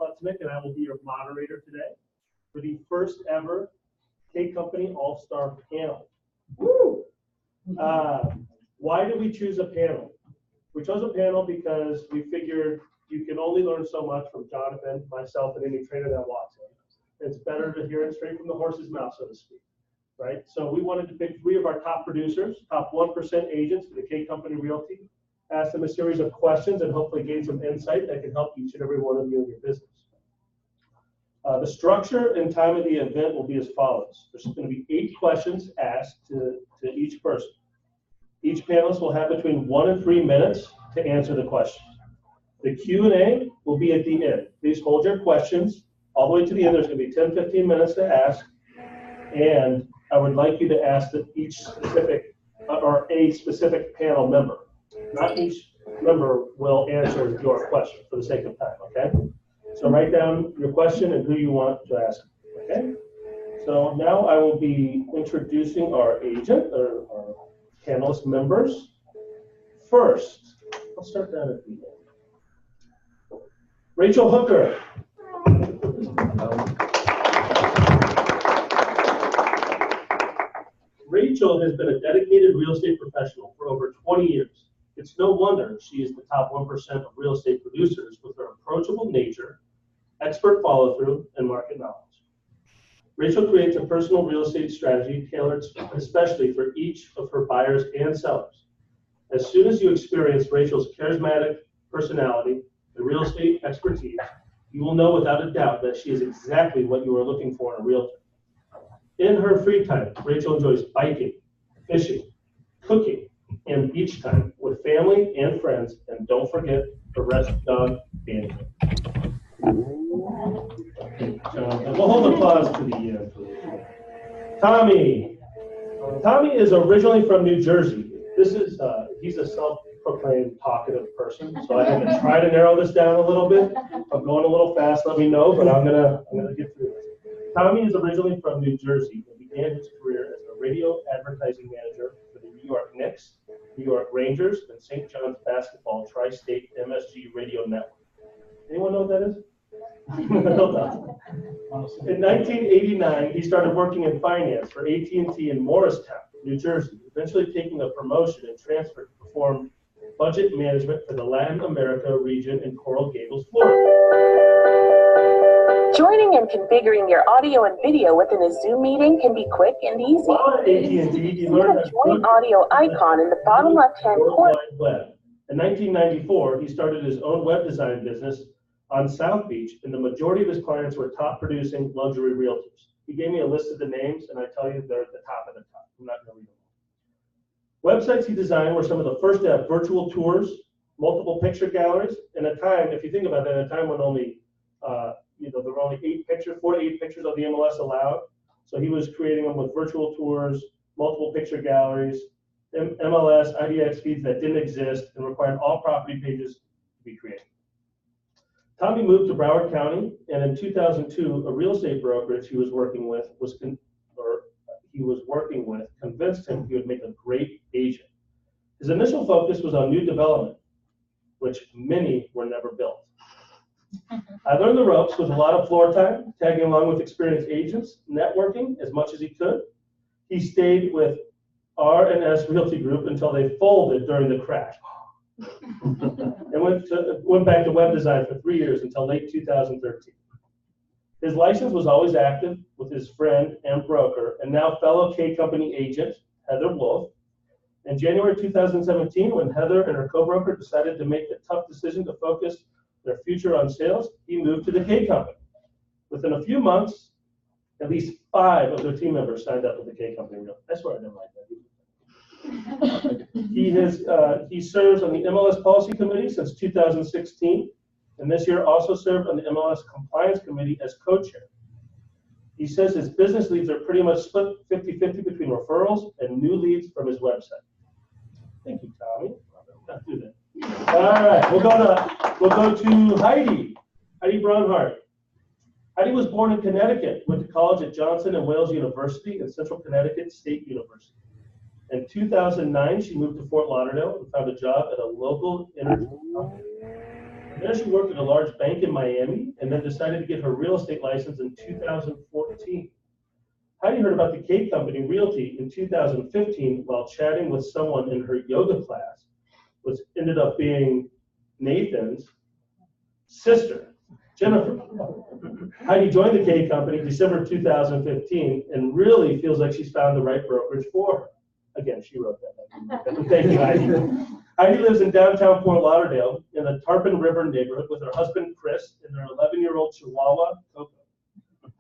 Klutznick, and I will be your moderator today for the first ever K Company All-Star Panel. Woo! Why did we choose a panel? We chose a panel because we figured you can only learn so much from Jonathan, myself, and any trainer that walks in. It's better to hear it straight from the horse's mouth, so to speak. Right? So we wanted to pick 3 of our top producers, top 1% agents for the K Company Realty, ask them a series of questions, and hopefully gain some insight that can help each and every one of you in your business. The structure and time of the event will be as follows. There's going to be 8 questions asked to each person. Each panelist will have between 1 and 3 minutes to answer the questions. The Q&A will be at the end. Please hold your questions all the way to the end. There's going to be 10-15 minutes to ask, and I would like you to ask that each specific or a specific panel member. Not each member will answer your question for the sake of time, okay? So write down your question and who you want to ask, okay? So now I will be introducing our agent or our panelist members. First, I'll start down at the end. Rachel Hooker. Rachel has been a dedicated real estate professional for over 20 years. It's no wonder she is the top 1% of real estate producers with her approachable nature, expert follow-through, and market knowledge. Rachel creates a personal real estate strategy tailored especially for each of her buyers and sellers. As soon as you experience Rachel's charismatic personality and real estate expertise, you will know without a doubt that she is exactly what you are looking for in a realtor. In her free time, Rachel enjoys biking, fishing, cooking, and beach time with family and friends, and don't forget the rescue dog, Danny. And we'll hold applause to the end. Tommy. Tommy is originally from New Jersey. He's a self-proclaimed talkative person, so I had to try to narrow this down a little bit. If I'm going a little fast, let me know, but I'm gonna get through this. Tommy is originally from New Jersey and began his career as a radio advertising manager for the New York Knicks, New York Rangers, and St. John's Basketball Tri-State MSG Radio Network. Anyone know what that is? In 1989, he started working in finance for AT&T in Morristown, New Jersey, eventually taking a promotion and transfer to perform budget management for the Latin America region in Coral Gables, Florida. Joining and configuring your audio and video within a Zoom meeting can be quick and easy. See the joint audio icon in the bottom left-hand corner. In 1994, he started his own web design business on South Beach, and the majority of his clients were top-producing luxury realtors. He gave me a list of the names, and I tell you, they're at the top of the top. I'm not going to read them all. Websites he designed were some of the first to have virtual tours, multiple picture galleries, and a time, if you think about that, at a time when only there were only 4 to 8 pictures of the MLS allowed. So he was creating them with virtual tours, multiple picture galleries, MLS, IDX feeds that didn't exist and required all property pages to be created. Tommy moved to Broward County, and in 2002, a real estate brokerage he was working with convinced him he would make a great agent. His initial focus was on new development, which many were never built. I learned the ropes with a lot of floor time, tagging along with experienced agents, networking as much as he could. He stayed with R&S Realty Group until they folded during the crash. And went back to web design for 3 years until late 2013. His license was always active with his friend and broker, and now fellow K Company agent, Heather Wolf. In January 2017, when Heather and her co-broker decided to make the tough decision to focus their future on sales, he moved to the K Company. Within a few months, at least 5 of their team members signed up with the K Company. I swear I didn't like that. He serves on the MLS Policy Committee since 2016, and this year also served on the MLS Compliance Committee as co-chair. He says his business leads are pretty much split 50-50 between referrals and new leads from his website. Thank you, Tommy. I'll do that. All right, we'll go to Heidi Bronhardt. Heidi was born in Connecticut, went to college at Johnson and Wales University and Central Connecticut State University. In 2009, she moved to Fort Lauderdale and found a job at a local energy company. In Then she worked at a large bank in Miami and then decided to get her real estate license in 2014. Heidi heard about the K Company Realty in 2015 while chatting with someone in her yoga class, which ended up being Nathan's sister, Jennifer. Heidi joined the K Company December 2015 and really feels like she's found the right brokerage for her. Again, she wrote that. Thank you, Heidi. Heidi lives in downtown Fort Lauderdale in the Tarpon River neighborhood with her husband, Chris, and their 11-year-old Chihuahua, Coco.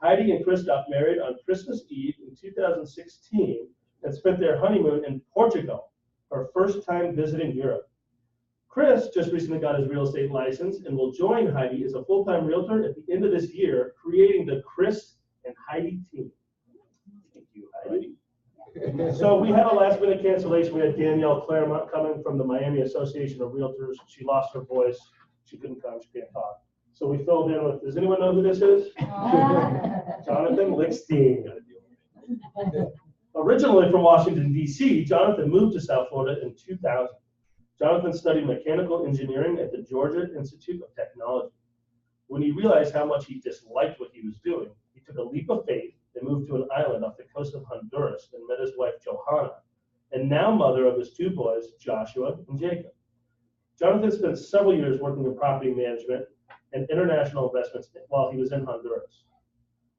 Heidi and Chris got married on Christmas Eve in 2016 and spent their honeymoon in Portugal, her first time visiting Europe. Chris just recently got his real estate license and will join Heidi as a full-time realtor at the end of this year, creating the Chris and Heidi team. Thank you, Heidi. So we had a last-minute cancellation. We had Danielle Claremont coming from the Miami Association of Realtors. She lost her voice. She couldn't come. She can't talk. So we filled in with, does anyone know who this is? Jonathan Lickstein. Originally from Washington, D.C., Jonathan moved to South Florida in 2000. Jonathan studied mechanical engineering at the Georgia Institute of Technology. When he realized how much he disliked what he was doing, he took a leap of faith and moved to an island off the coast of Honduras and met his wife, Johanna, and now mother of his two boys, Joshua and Jacob. Jonathan spent several years working in property management and international investments while he was in Honduras.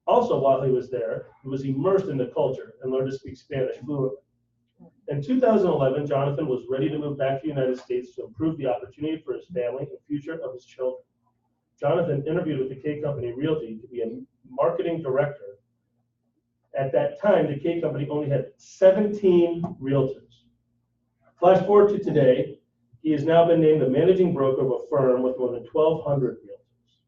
Also, while he was there, he was immersed in the culture and learned to speak Spanish fluently. In 2011, Jonathan was ready to move back to the United States to improve the opportunity for his family and future of his children. Jonathan interviewed with the K Company Realty to be a marketing director. At that time, the K Company only had 17 realtors. Flash forward to today, he has now been named the managing broker of a firm with more than 1,200 realtors.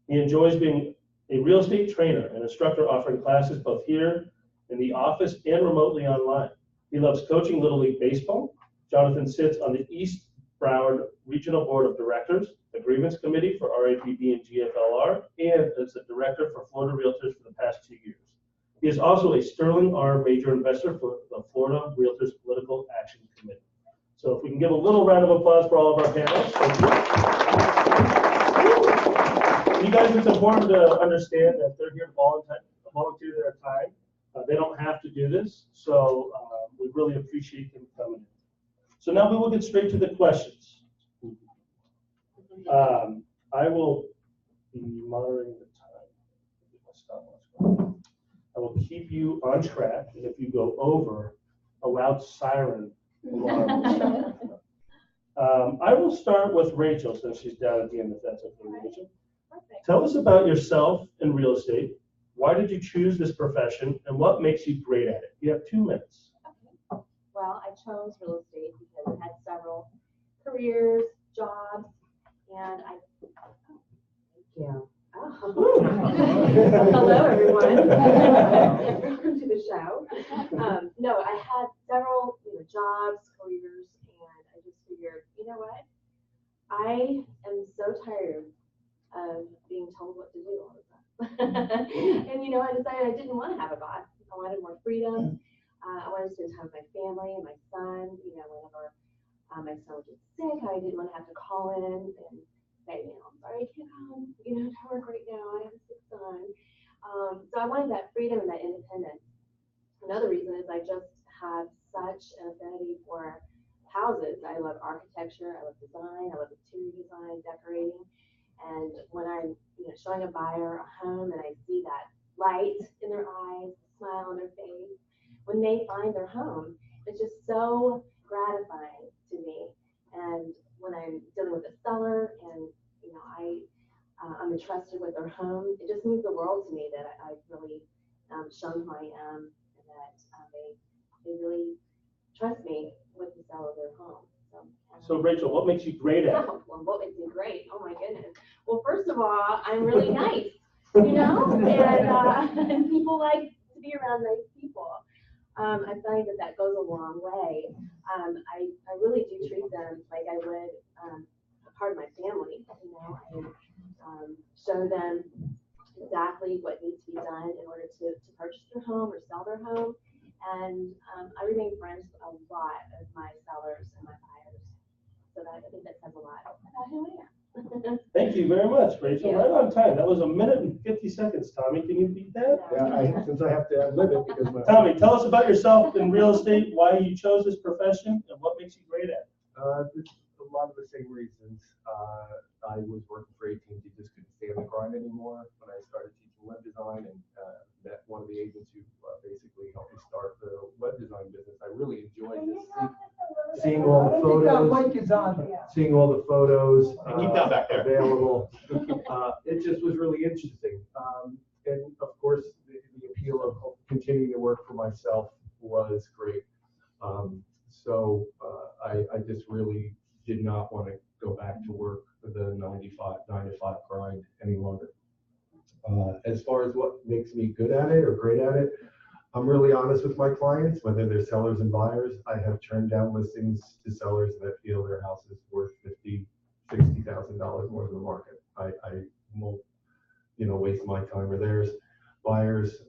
He enjoys being a real estate trainer and instructor offering classes both here in the office and remotely online. He loves coaching Little League Baseball. Jonathan sits on the East Broward Regional Board of Directors, the Grievance Committee for RAPB and GFLR, and as the director for Florida Realtors for the past 2 years. He is also a Sterling R major investor for the Florida Realtors Political Action Committee. So if we can give a little round of applause for all of our panelists. You guys, it's important to understand that they're here to volunteer their time. They don't have to do this, so we really appreciate them coming in. So now we will get straight to the questions. I will be monitoring the time. I will keep you on track, and if you go over, a loud siren alarm. I will start with Rachel, since she's down at the end, if that's okay, Rachel. Perfect. Tell us about yourself in real estate. Why did you choose this profession, and what makes you great at it? You have 2 minutes. Okay. Well, I chose real estate because I had several careers, jobs, and I. Thank you. Oh. Hello, everyone. Welcome to the show. No, I had several jobs, careers, and I just figured, you know what? I am so tired of being told what to do all the time. And I decided I didn't want to have a boss. I wanted more freedom. I wanted to spend time with my family and my son. Whenever my son would get sick, I didn't want to have to call in and say, I'm sorry, I can't come, to work right now. I have a sick son. So I wanted that freedom and that independence. Another reason is I just have such an affinity for houses. I love architecture. I love design. I love interior design, decorating. And when I'm showing a buyer a home and I see that light in their eyes, smile on their face, when they find their home, it's just so gratifying to me. And when I'm dealing with a seller and I'm entrusted with their home, it just means the world to me that I've really shown who I am and that they really trust me with the sale of their home. So Rachel, what makes you great at it? Well, what makes me great? Oh my goodness. Well, first of all, I'm really nice, and people like to be around nice people. I find that goes a long way. I really do treat them like I would a part of my family. I show them exactly what needs to be done in order to purchase their home or sell their home. And I remain friends with a lot of my sellers and my buyers. So I think that says a lot about who I am. Thank you very much, Rachel. Right on time. That was 1 minute and 50 seconds, Tommy. Can you beat that? Yeah, since I have to live it because my Tommy, tell us about yourself in real estate, why you chose this profession, and what makes you great at it. a lot of the same reasons. I was working for AT&T, just couldn't stand the grind anymore when I started teaching web design and met one of the agents who basically helped me start the web design business. I really enjoyed just seeing all the photos, seeing all the photos Keep that back there. available. It just was really interesting. And of course, the appeal of continuing to work for myself was great. So I just really did not want to go back to work for the 9 to 5 grind any longer. As far as what makes me good at it or great at it, I'm really honest with my clients, whether they're sellers and buyers. I have turned down listings to sellers that feel their house is worth $50,000, $60,000 more than the market. I won't, waste my time or theirs. Buyers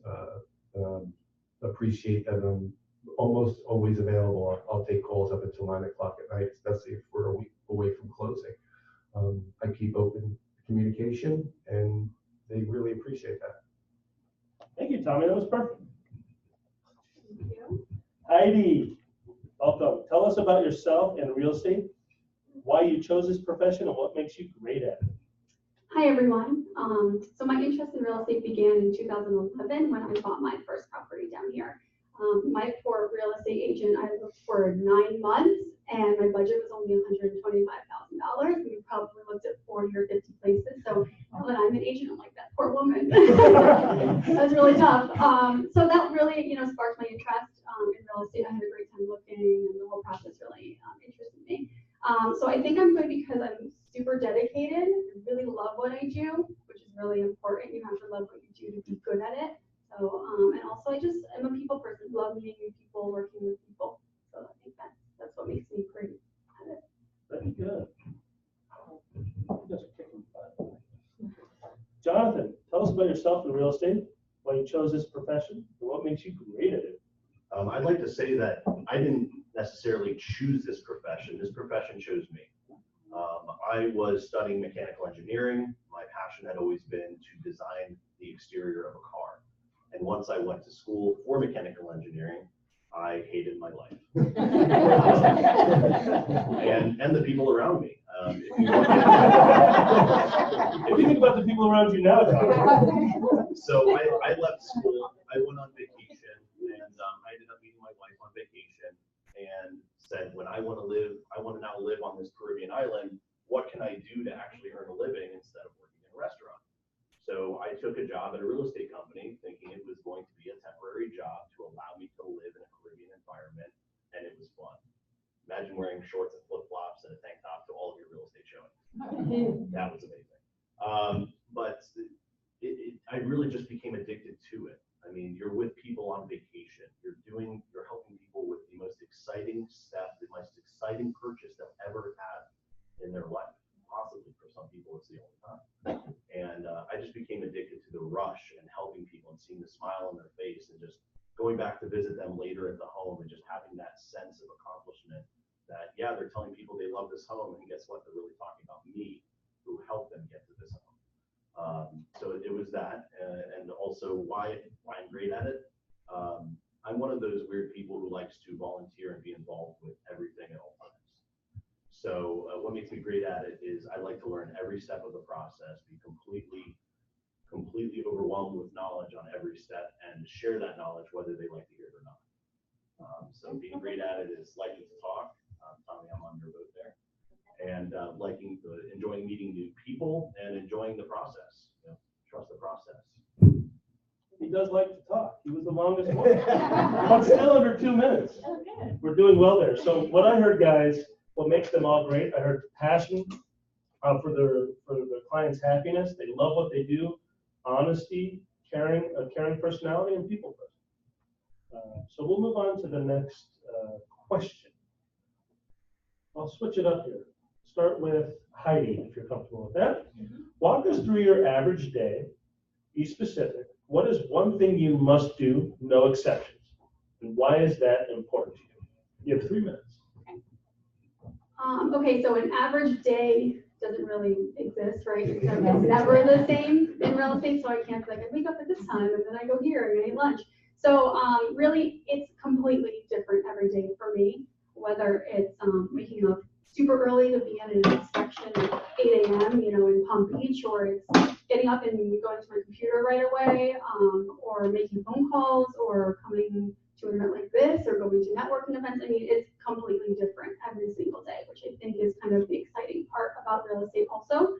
appreciate that I'm almost always available. I'll take calls up until 9 o'clock at night, especially if we're a week away from closing. I keep open communication, and they really appreciate that. Thank you, Tommy. That was perfect. Thank you. Heidi, welcome. Tell us about yourself and real estate, why you chose this profession, and what makes you great at it. Hi everyone. So my interest in real estate began in 2011 when I bought my first property down here. My poor real estate agent, I looked for 9 months and my budget was only $125,000. We probably looked at 40 or 50 places. So now that I'm an agent, I'm like, that poor woman. That was really tough. So that really, sparked my interest in real estate. I had a great time looking, and the whole process really interested me. So I think I'm good because I'm super dedicated. I really love what I do, which is really important. You have to love what you do to be good at it. So, and also I'm a people person. Love meeting new people, working with people. So I think that's what makes me great at it. Very good. You guys are kicking butt. Jonathan, tell us about yourself in real estate, why you chose this profession, and what makes you great at it. I'd like to say that I didn't necessarily choose this profession. This profession chose me. I was studying mechanical engineering. My passion had always been to design the exterior of a car. And once I went to school for mechanical engineering, I hated my life. and the people around me. If you think about the people around you now, Jonathan. So I left school, I went on vacation, and I ended up meeting my wife on vacation and said, when I want to now live on this Caribbean island, what can I do to actually earn a living instead of working in a restaurant? So I took a job at a real estate company thinking it was going to be a temporary job to allow me to live in a Caribbean environment, and it was fun. Imagine wearing shorts and flip-flops and a tank top to all of your real estate showings. That was amazing. But I really just became addicted to it. I mean, you're with people on vacation. You're helping people with the most exciting step, the most exciting purchase they'll ever have in their life. Possibly for some people, it's the only time. And I just became addicted to the rush and helping people and seeing the smile on their face and just going back to visit them later at the home and just having that sense of accomplishment that, yeah, they're telling people they love this home, and guess what? They're really talking about me, who helped them get to this home. So it was that, and also why I'm great at it. I'm one of those weird people who likes to volunteer and be involved with everything at all times. So what makes me great at it is I like to learn every step of the process, be completely overwhelmed with knowledge on every step, and share that knowledge whether they like to hear it or not. So being great at it is liking to talk. Tommy, I'm on your boat there. And enjoying meeting new people and enjoying the process. Trust the process. He does like to talk. He was the longest one. But still under 2 minutes. We're doing well there. So what I heard, guys, what makes them all great, I heard passion for their clients' happiness. They love what they do. Honesty, a caring personality, and people person. So we'll move on to the next question. I'll switch it up here. Start with Heidi, if you're comfortable with that. Walk us through your average day. Be specific. What is one thing you must do, no exceptions? And why is that important to you? You have 3 minutes. Okay, so an average day doesn't really exist, right? It's never the same in real estate, so I can't like, I wake up at this time and then I go here and I eat lunch. So really, it's completely different every day for me, whether it's waking up super early to be at an inspection at 8 a.m., in Palm Beach, or it's getting up and going to my computer right away, or making phone calls, or coming to an event like this, or going to networking events. I mean, it's completely different every single day, which I think is kind of the exciting part about real estate also.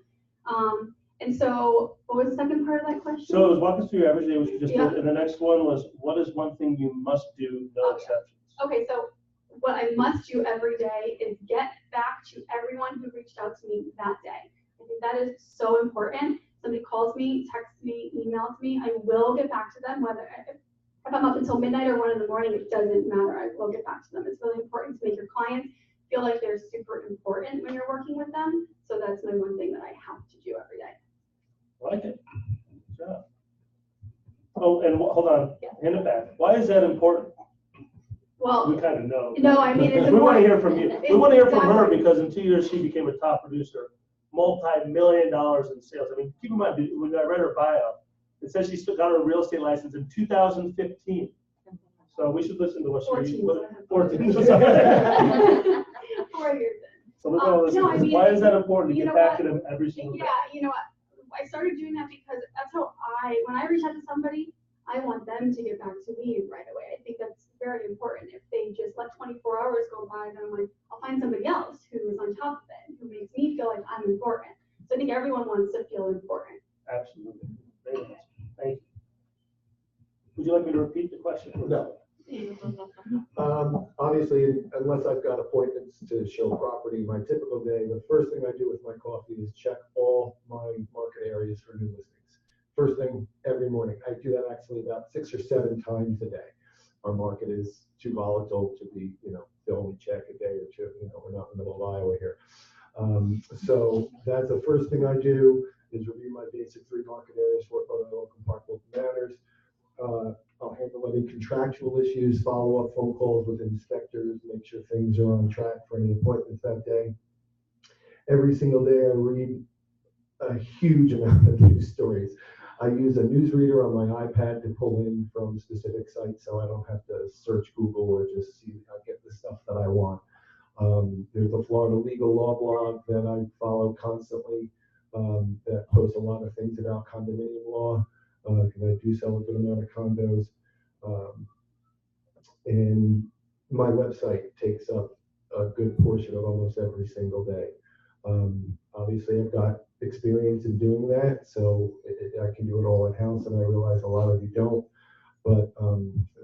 And so, what was the second part of that question? So it was walk us through your average day, which you just Yeah. did, and the next one was, what is one thing you must do, no exceptions? Okay, so what I must do every day is get back to everyone who reached out to me that day. I think that is so important. Somebody calls me, texts me, emails me, I will get back to them. Whether if I'm up until midnight or 1 in the morning, it doesn't matter. I will get back to them. It's really important to make your clients feel like they're super important when you're working with them. So that's my one thing that I have to do every day. I like it. Good job. Oh, and hold on, Yeah. hand it back. Why is that important? Well, We kind of know. no, I mean, it's We want to important. hear from you. We want to hear from her Exactly. because in 2 years she became a top producer, multi-million dollars in sales. I mean, keep in mind, when I read her bio, it says she got her real estate license in 2015. So we should listen to what she 14. 4 years in. So we're going to listen. No, I mean, Why is that important to you get know back what? to them every single day? Yeah, I started doing that because that's how when I reach out to somebody, I want them to get back to me right away. I think that's very important. If they just let 24 hours go by, then I'm like, I'll find somebody else who's on top of it, who makes me feel like I'm important. So I think everyone wants to feel important. Absolutely. Very nice. Thank you. Would you like me to repeat the question? No. Obviously, unless I've got appointments to show property, my typical day, the first thing I do with my coffee is check all my market areas for new listings. First thing every morning. I do that actually about 6 or 7 times a day. Our market is too volatile to be, to only check a day or two. We're not in the middle of Iowa here. So that's the first thing I do is review my basic 3 market areas for local park local matters. I'll handle any contractual issues, follow up phone calls with inspectors, make sure things are on track for any appointments that day. Every single day I read a huge amount of news stories. I use a newsreader on my iPad to pull in from specific sites so I don't have to search Google or just see, I get the stuff that I want. There's a Florida legal law blog that I follow constantly that posts a lot of things about condominium law. Because I do sell a good amount of condos. And my website takes up a good portion of almost every single day. Obviously, I've got experience in doing that, so I can do it all in-house, and I realize a lot of you don't. But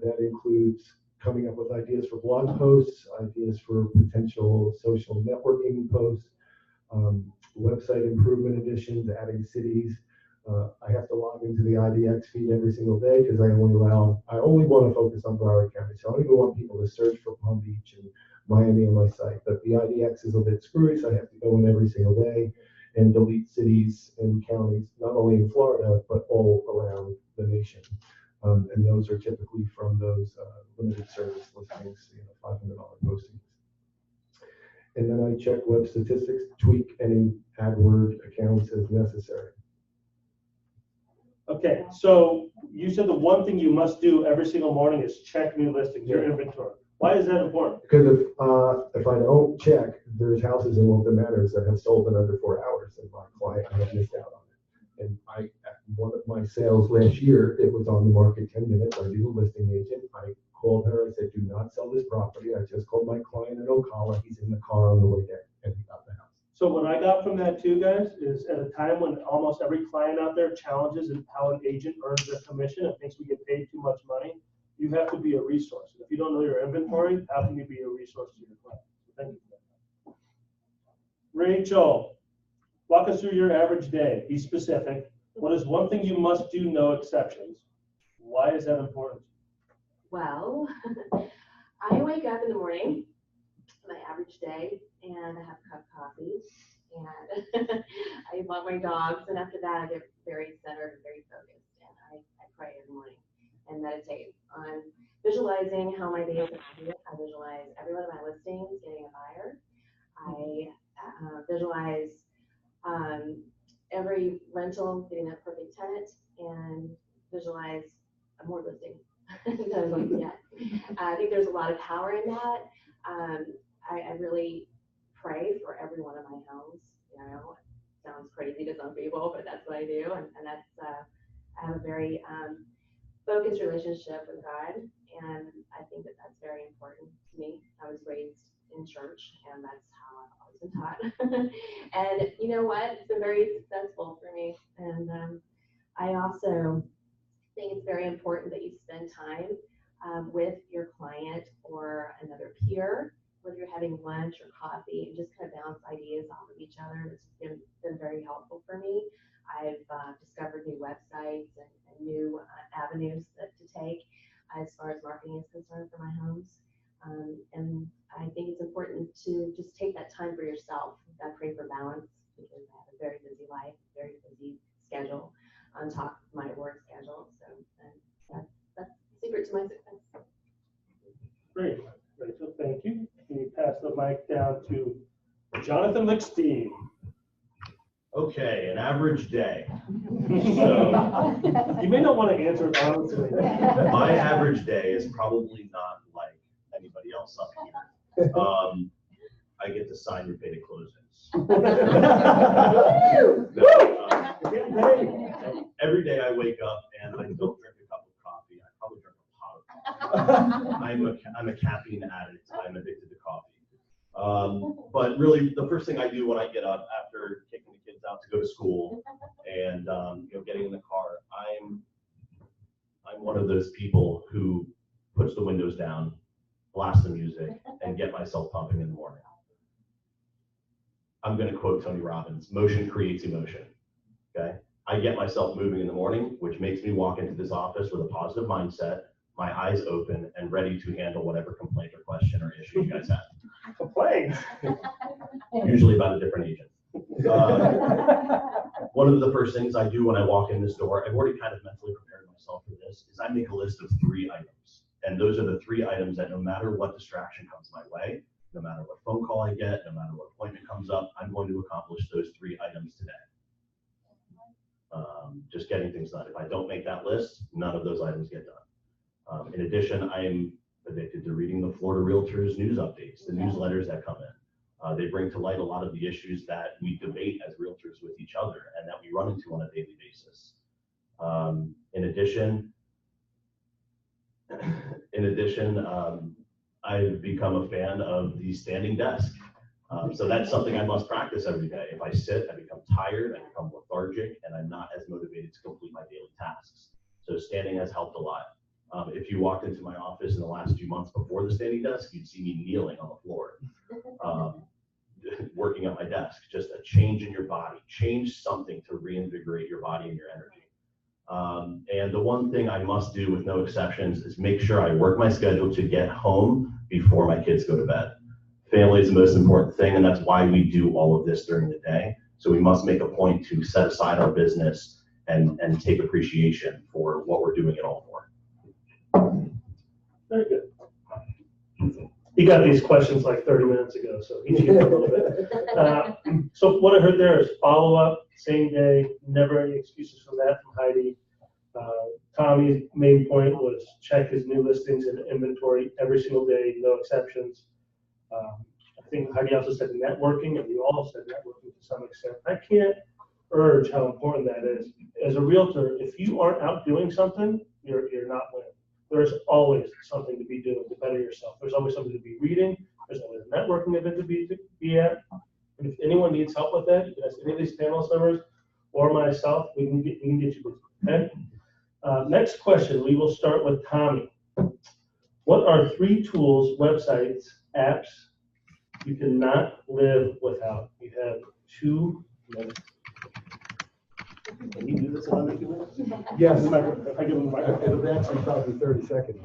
that includes coming up with ideas for blog posts, ideas for potential social networking posts, website improvement additions, adding cities. I have to log into the IDX feed every single day because I only want to focus on Broward County. So I only want people to search for Palm Beach and Miami on my site. But the IDX is a bit screwy, so I have to go in every single day and delete cities and counties, not only in Florida, but all around the nation. And those are typically from those limited service listings, $500 postings. And then I check web statistics, tweak any AdWord accounts as necessary. Okay, so you said the one thing you must do every single morning is check new listings, your inventory. Why is that important? Because if I don't check, there's houses in Wilton Manors that have sold in under 4 hours, and my client, I have missed out on it. And one of my sales last year, it was on the market 10 minutes. I knew the listing agent. I called her. I said, "Do not sell this property." I just called my client in Ocala. He's in the car on the way there, and he got the house. So what I got from that too, guys, is at a time when almost every client out there challenges how an agent earns their commission and thinks we get paid too much money, you have to be a resource. If you don't know your inventory, how can you be a resource to your client? So thank you for that. Rachel, walk us through your average day. Be specific. What is one thing you must do, no exceptions? Why is that important? Well, I wake up in the morning, my average day, and I have a cup of coffee, and I love my dogs, and after that I get very centered and very focused, and I pray every morning and meditate on visualizing how my day is going to be. I visualize every one of my listings getting a buyer. I visualize essential, getting that perfect tenant, and visualize more listings that I'm looking at. I think there's a lot of power in that. I really pray for every one of my homes. You know, sounds crazy to some people, but that's what I do, and that's I have a very focused relationship with God, and I think that that's very important to me. I was raised in church, and that's how I've always been taught. And you know what? It's been very successful for me. And I also think it's very important that you spend time with your client or another peer, whether you're having lunch or coffee, and just kind of bounce ideas off of each other. It's been very helpful for me. I've discovered new websites and new avenues to take as far as marketing is concerned for my homes. And I think it's important to just take that time for yourself. I pray for balance because I have a very busy life, very busy schedule on top of my work schedule. So that's the secret to my success. Great, Rachel, thank you. Can you pass the mic down to Jonathan Lickstein? Okay, an average day. So You may not want to answer it honestly. my average day is probably not like anybody else up here. I get to sign repay closings. Every day I wake up and I don't drink a cup of coffee. I probably drink a pot of coffee. I'm a caffeine addict. I'm addicted to coffee. But really, the first thing I do when I get up after taking the kids out to go to school and getting in the car, I'm one of those people who puts the windows down, blast the music, and get myself pumping in the morning. I'm going to quote Tony Robbins: "Motion creates emotion." Okay, I get myself moving in the morning, which makes me walk into this office with a positive mindset, my eyes open, and ready to handle whatever complaint or question or issue you guys have. Complaints. Usually about a different agent. One of the first things I do when I walk in this door, I've already kind of mentally prepared myself for this, is I make a list of 3 items. And those are the 3 items that no matter what distraction comes my way, no matter what phone call I get, no matter what appointment comes up, I'm going to accomplish those 3 items today. Just getting things done. If I don't make that list, none of those items get done. In addition, I am addicted to reading the Florida Realtors news updates, the newsletters that come in. They bring to light a lot of the issues that we debate as realtors with each other and that we run into on a daily basis. In addition, I've become a fan of the standing desk. So that's something I must practice every day. If I sit, I become tired, I become lethargic, and I'm not as motivated to complete my daily tasks. So standing has helped a lot. If you walked into my office in the last few months before the standing desk, you'd see me kneeling on the floor, working at my desk. Just a change in your body, change something to reinvigorate your body and your energy. And the one thing I must do with no exceptions is make sure I work my schedule to get home before my kids go to bed. Family is the most important thing, and that's why we do all of this during the day. So we must make a point to set aside our business and take appreciation for what we're doing it all for. Very good. He got these questions like 30 minutes ago, so he cheated a little bit. So what I heard there is follow-up, same day, never any excuses from that from Heidi. Tommy's main point was check his new listings and inventory every single day, no exceptions. I think Heidi also said networking, and we all said networking to some extent. I can't urge how important that is. As a realtor, if you aren't out doing something, you're not winning. There's always something to be doing to better yourself. There's always something to be reading. There's always a networking event to be at. And if anyone needs help with that, you can ask any of these panel members or myself. We can get you busy. Okay. Next question. We will start with Tommy. What are 3 tools, websites, apps you cannot live without? You have 2 minutes. Can you do this in under 2 minutes? Yes. If I give him the microphone. It'll actually probably 30 seconds.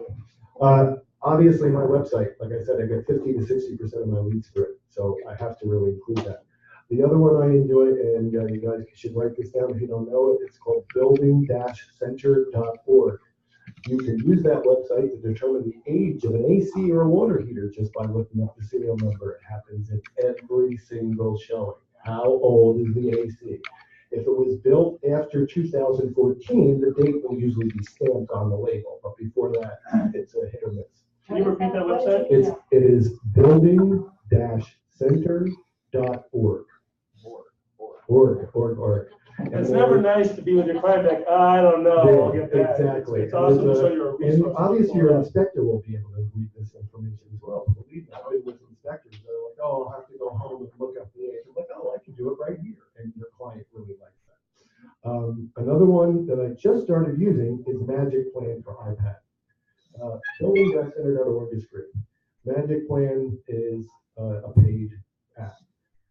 Obviously, my website, like I said, I get 50 to 60% of my leads through it, so I have to really include that. The other one I enjoy, and you guys should write this down if you don't know it, it's called building-center.org. You can use that website to determine the age of an AC or a water heater just by looking up the serial number. It happens in every single showing. How old is the AC? If it was built after 2014, the date will usually be stamped on the label, but before that, it's a hit or miss. Can you repeat that website? It is building-center.org. Org. It's never nice to be with your client like, I don't know, I'll get that. Exactly. It's awesome to show you a resource. And obviously your inspector will be able to read this information as well. Believe me, I've been with inspectors, they're like, oh, I'll have to go home and look up the age. I'm like, oh, I can do it right here. And your client really likes that. Another one that I just started using is Magic Plan for iPad. Building-center.org is free. Magic Plan is a paid app.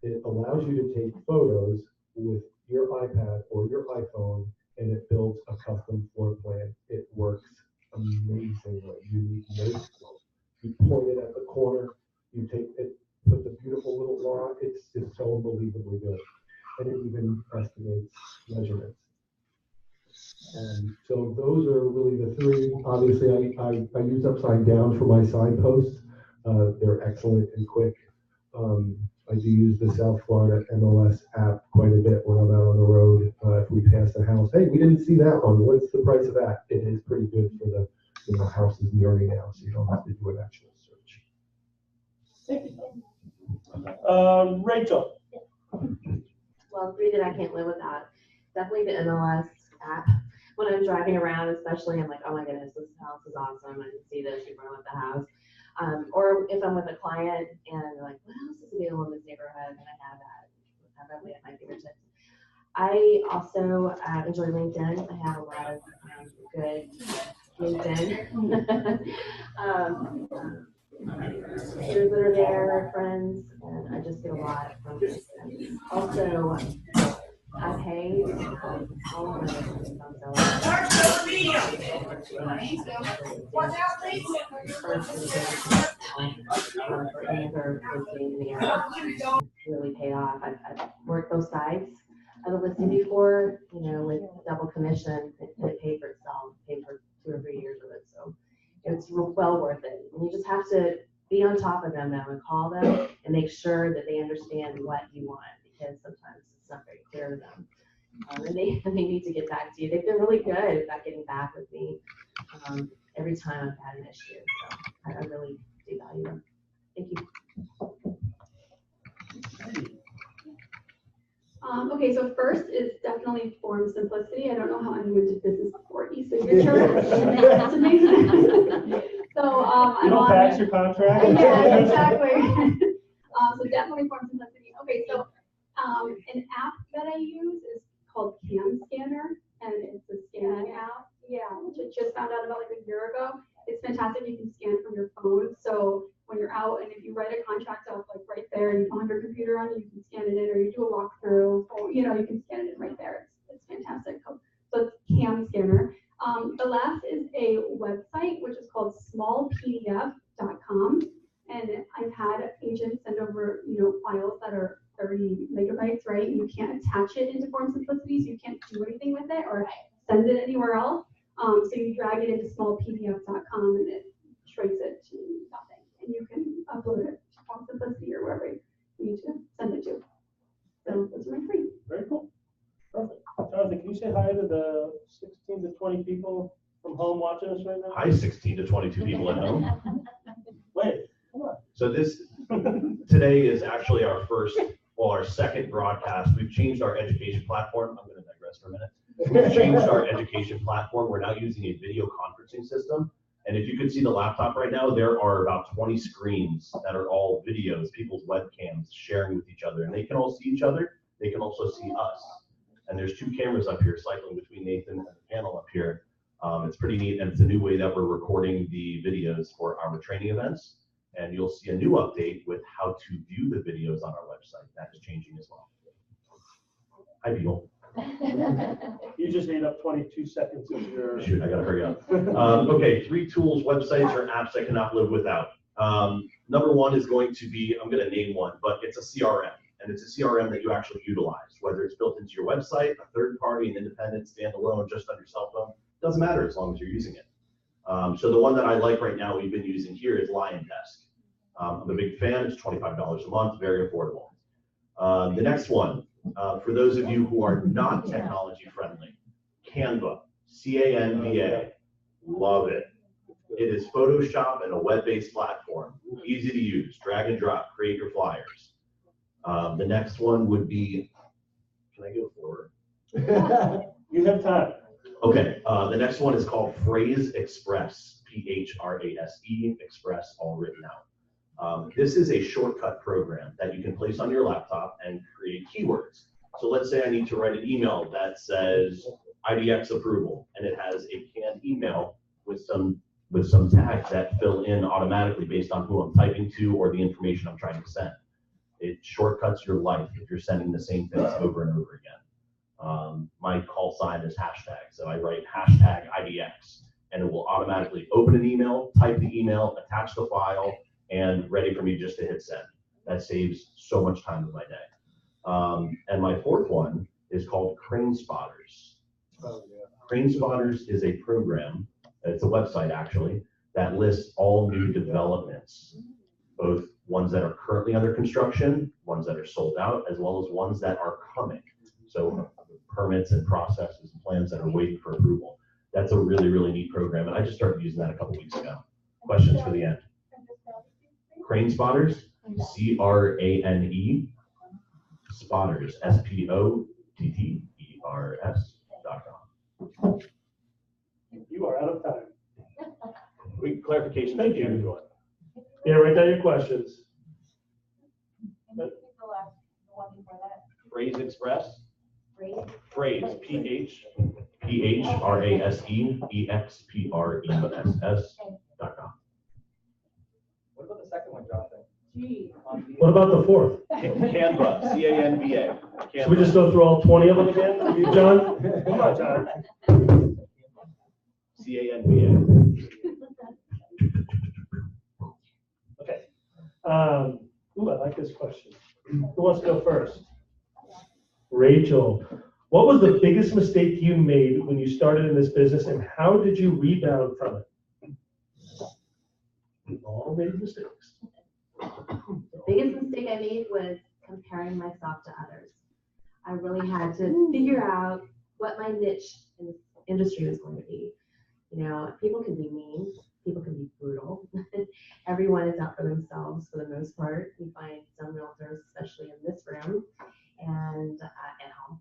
It allows you to take photos with your iPad or your iPhone, and it builds a custom floor plan. It works amazingly. You need no skill. You point it at the corner, you take it, put the beautiful little lawn. It's just so unbelievably good. And it even estimates measurements. So those are really the three. Obviously, I use Upside Down for my signposts. They're excellent and quick. I do use the South Florida MLS app quite a bit when I'm out on the road. If we pass a house, hey, we didn't see that one. What's the price of that? It is pretty good for the houses near me now, so you don't have to do an actual search. Rachel. Well, three that I can't live without. Definitely the MLS app. When I'm driving around, especially, I'm like, oh my goodness, this house is awesome. I can see this before I left the house. Or if I'm with a client and they're like, what else is available in this neighborhood? And I have that probably at my fingertips. I also enjoy LinkedIn. I have a lot of good LinkedIn peers that are there, friends, and I just get a lot from LinkedIn. Also, I pay all of my really paid off. I've worked both sides of the listing before, with double commission. It paid for itself, paid for 2 or 3 years of it. So it's well worth it. And you just have to be on top of them now and call them and make sure that they understand what you want, because sometimes it's not very clear to them. And they need to get back to you. They've been really good about getting back with me every time I've had an issue. So I really do value them. Thank you. Okay, so first is definitely form simplicity. I don't know how anyone did business before e-signature. That's amazing. So You don't fax your contract? Yeah, exactly. So definitely form simplicity. Okay, so an app that I use is called Cam Scanner, and it's a scanning app. Yeah, which I just found out about like a year ago. It's fantastic. You can scan from your phone. So when you're out and if you write a contract up like right there and you don't have your computer on, you can scan it in, or you do a walkthrough, or you can scan it in right there. It's fantastic. So it's Cam Scanner. The last is a website which is called smallpdf.com, and I've had agents send over files that are 30 megabytes, right? And you can't attach it into Form Simplicity, so you can't do anything with it or send it anywhere else. So you drag it into smallpdf.com and it shrinks it to nothing, and you can upload it to Form Simplicity or wherever you need to send it to. So those are my three. Very cool. Perfect. Jonathan, can you say hi to the 16 to 20 people from home watching us right now? Hi, 16 to 22 people at home. Wait, come on. So today is actually our second broadcast. We've changed our education platform. I'm going to digress for a minute. We've changed our education platform. We're now using a video conferencing system. And if you can see the laptop right now, there are about 20 screens that are all videos, people's webcams sharing with each other. And they can all see each other. They can also see us. And there's 2 cameras up here cycling between Nathan and the panel up here. It's pretty neat, and it's a new way that we're recording the videos for our training events. And you'll see a new update with how to view the videos on our website. That is changing as well. Hi, people. You just ate up 22 seconds of your... Shoot, I gotta hurry up. Okay, 3 tools, websites, or apps I cannot live without. Number 1 is going to be, I'm gonna name one, but it's a CRM. And it's a CRM that you actually utilize, whether it's built into your website, a third party, an independent, standalone, just on your cell phone. Doesn't matter as long as you're using it. So the one that I like right now we've been using here is Lion Desk. I'm a big fan. It's $25 a month, very affordable. The next one, For those of you who are not technology friendly, Canva, C-A-N-V-A, love it. It is Photoshop and a web-based platform, easy to use, drag and drop, create your flyers. The next one would be, can I go forward? You have time. Okay, the next one is called Phrase Express, P-H-R-A-S-E, Express, all written out. This is a shortcut program that you can place on your laptop and create keywords. So let's say I need to write an email that says IDX approval, and it has a canned email with some tags that fill in automatically based on who I'm typing to or the information I'm trying to send. It shortcuts your life if you're sending the same things over and over again. My call sign is hashtag, so I write hashtag IDX, and it will automatically open an email, type the email, attach the file, and ready for me just to hit send. That saves so much time in my day. And my fourth one is called Crane Spotters. Crane Spotters is a program, it's a website actually, that lists all new developments, both ones that are currently under construction, ones that are sold out, as well as ones that are coming. So permits and processes and plans that are waiting for approval. That's a really, really neat program, and I just started using that a couple weeks ago. Questions for the end? Crane Spotters, C-R-A-N-E, Spotters, SPOTTERS.com. You are out of time. Clarification. Thank you. Yeah, write down your questions. Phrase Express, Phrase. Phrase, P-H-R-A-S-E-E-X-P-R-E-S-S.com. What about the second one, Jonathan? What about the fourth? Canva, C-A-N-V-A. Should we just go through all 20 of them again? You, John? Come on, John. C-A-N-V-A. Okay. Ooh, I like this question. Who wants to go first? Rachel. What was the biggest mistake you made when you started in this business, and how did you rebound from it? We all made mistakes. The biggest mistake I made was comparing myself to others. I really had to figure out what my niche in this industry was going to be. You know, people can be mean, people can be brutal. Everyone is out for themselves for the most part. You find some realtors, especially in this room and at home,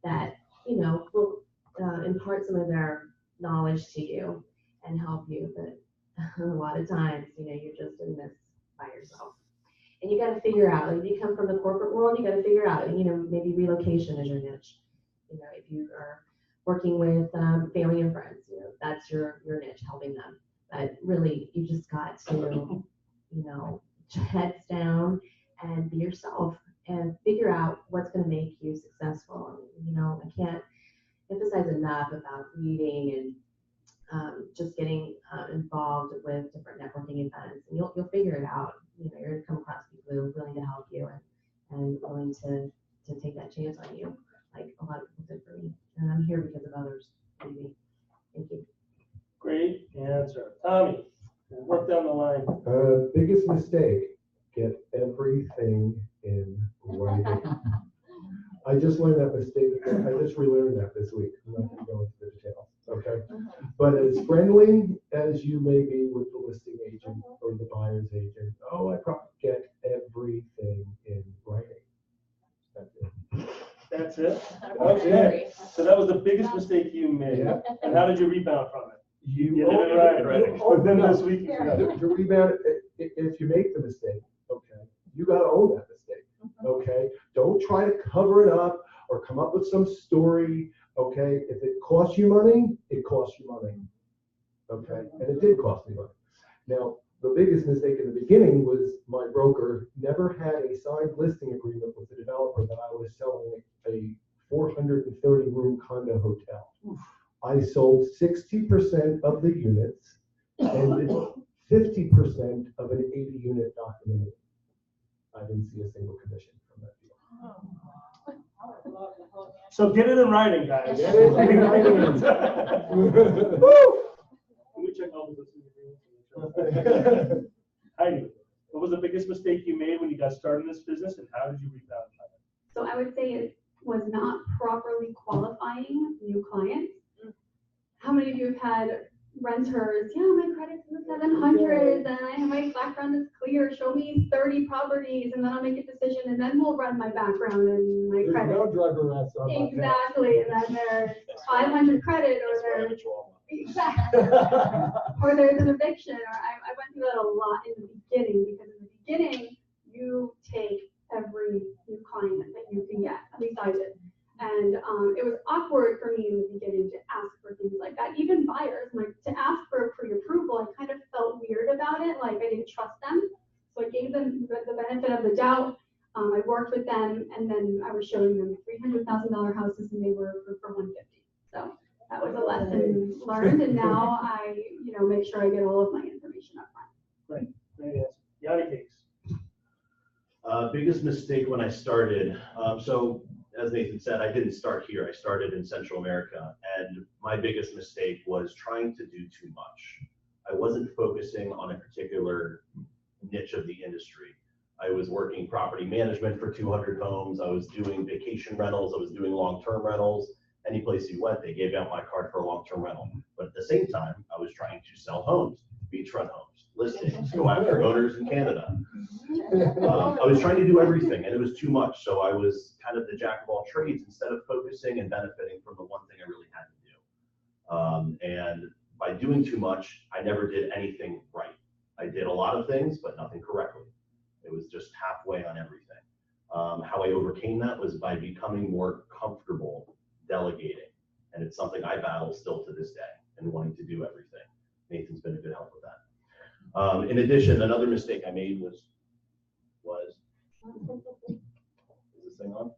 that, you know, will impart some of their knowledge to you and help you. But a lot of times, you know, you're just in this by yourself. And you got to figure out, like, if you come from the corporate world, you got to figure out, you know, maybe relocation is your niche. You know, if you are working with family and friends, you know, that's your niche, helping them. But really, you just got to, you know, heads down and be yourself and figure out what's going to make you successful. You know, I can't emphasize enough about reading and just getting involved with different networking events, and you'll figure it out. You know, you're going to come across people who are willing to help you and willing to take that chance on you, like a lot of people did for me. And I'm here because of others. Maybe. Thank you. Great answer. Tommy, work down the line. Biggest mistake, get everything in writing. I just learned that mistake. I just relearned that this week. I'm not going to go into the details, okay? But as friendly as you may be with the listing agent or the buyer's agent, I probably get everything in writing. That's it. That's it? Okay. So that was the biggest mistake you made. Yeah. And how did you rebound from it? You did it right. But then no. this week, you forgot. To rebound, if you make the mistake, okay, you got to own that mistake, okay? Don't try to cover it up or come up with some story, okay? If it costs you money, it costs you money, okay? And it did cost me money. Now, the biggest mistake in the beginning was my broker never had a signed listing agreement with the developer that I was selling a 430 room condo hotel. I sold 60% of the units and 50% of an 80 unit document. I didn't see a single commission from that deal. So get it in writing, guys. Get it in writing. Woo! Can we check all the listing agreements? Heidi, what was the biggest mistake you made when you got started in this business, and how did you rebound from it? So I would say was not properly qualifying new clients. How many of you have had renters, yeah, my credit's in the 700s and my background is clear, show me 30 properties and then I'll make a decision and then we'll run my background and my There's credit. no drug arrests on my Exactly, and then there's 500 credit or there's, exactly, or there's an eviction, or I went through that a lot in the beginning, because in the beginning, you take every new client that you can get, at least I did. And it was awkward for me in the beginning to ask for things like that. Even buyers, like to ask for pre-approval, I kind of felt weird about it, like I didn't trust them. So I gave them the benefit of the doubt. I worked with them, and then I was showing them $300,000 houses, and they were for 150. So that was a lesson learned, and now I, make sure I get all of my information up front. Great answer. Yanni Cakes. Biggest mistake when I started. So as Nathan said, I didn't start here. I started in Central America, and my biggest mistake was trying to do too much. I wasn't focusing on a particular niche of the industry. I was working property management for 200 homes. I was doing vacation rentals. I was doing long-term rentals. Any place you went, they gave out my card for a long-term rental. But at the same time, I was trying to sell homes, beachfront homes, listings, go after owners in Canada. I was trying to do everything, and it was too much. So I was kind of the jack of all trades instead of focusing and benefiting from the one thing I really had to do. And by doing too much, I never did anything right. I did a lot of things, but nothing correctly. It was just halfway on everything. How I overcame that was by becoming more comfortable delegating. And it's something I battle still to this day, and wanting to do everything. Nathan's been a good help with that. In addition, another mistake I made was is this thing on?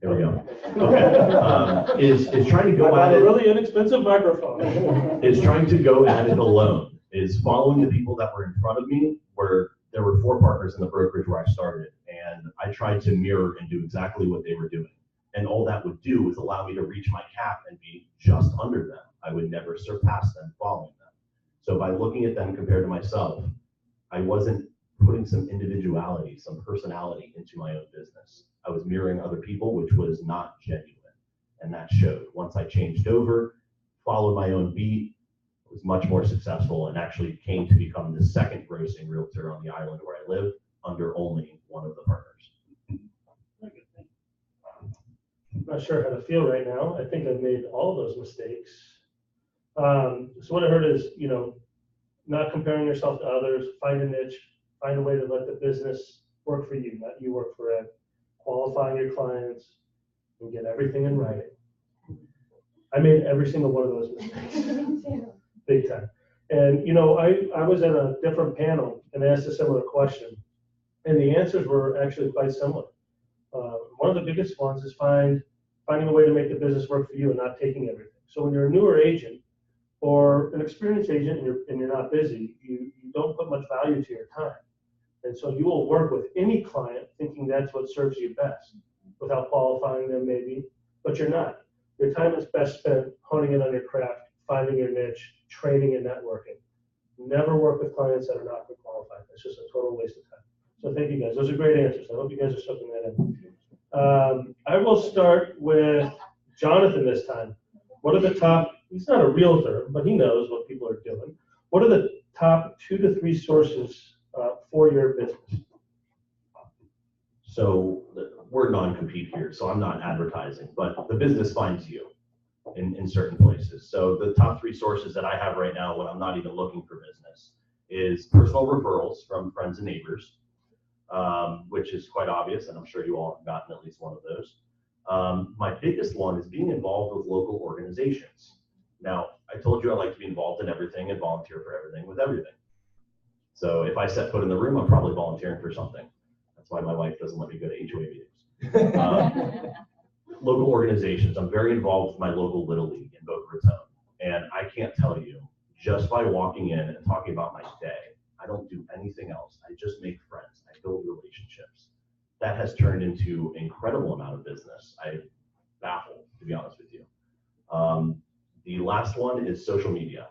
There we go. Okay. Is trying to go at it. A really inexpensive microphone. Is trying to go at it alone. Is following the people that were in front of me. Where there were 4 partners in the brokerage where I started, and I tried to mirror and do exactly what they were doing. And all that would do was allow me to reach my cap and be just under them. I would never surpass them following them. So by looking at them compared to myself, I wasn't putting some individuality, some personality into my own business. I was mirroring other people, which was not genuine. And that showed. Once I changed over, followed my own beat, was much more successful, and actually came to become the second grossing realtor on the island where I live, under only one of the partners. I'm not sure how to feel right now. I think I've made all of those mistakes. So what I heard is, not comparing yourself to others, find a niche, find a way to let the business work for you, not you work for it, qualifying your clients, and get everything in writing. I made every single one of those mistakes. Big time. And, I was at a different panel and asked a similar question, and the answers were actually quite similar. One of the biggest ones is finding a way to make the business work for you and not taking everything. So when you're a newer agent or an experienced agent and you're not busy, you don't put much value to your time. And so you will work with any client thinking that's what serves you best, without qualifying them maybe, but you're not. Your time is best spent honing in on your craft, finding your niche, training and networking. Never work with clients that are not qualified. It's just a total waste of time. So thank you guys. Those are great answers. I hope you guys are soaking that in. I will start with Jonathan this time. What are the top, he's not a realtor, but he knows what people are doing. What are the top 2 to 3 sources for your business? So we're non-compete here, so I'm not advertising, but the business finds you in certain places. So the top 3 sources that I have right now when I'm not even looking for business is personal referrals from friends and neighbors, which is quite obvious, and I'm sure you all have gotten at least one of those. My biggest one is being involved with local organizations. Now, I told you I like to be involved in everything and volunteer for everything with everything. So if I set foot in the room, I'm probably volunteering for something. That's why my wife doesn't let me go to HOA meetings. Local organizations. I'm very involved with my local Little League in Boca Raton. And I can't tell you, just by walking in and talking about my day, I don't do anything else. I just make friends. I build relationships. That has turned into an incredible amount of business. I'm baffled, to be honest with you. The last one is social media.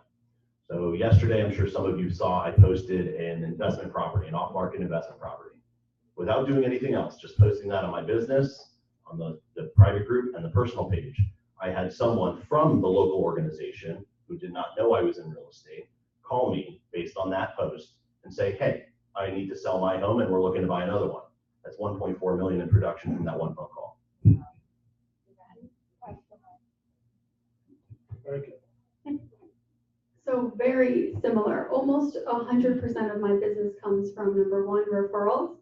So yesterday, I'm sure some of you saw, I posted an investment property, an off-market investment property. Without doing anything else, just posting that on my business, on the private group and the personal page. I had someone from the local organization who did not know I was in real estate call me based on that post and say, hey, I need to sell my home and we're looking to buy another one. That's 1.4 million in production from that one phone call. Very good. So very similar. Almost 100% of my business comes from number one, referrals.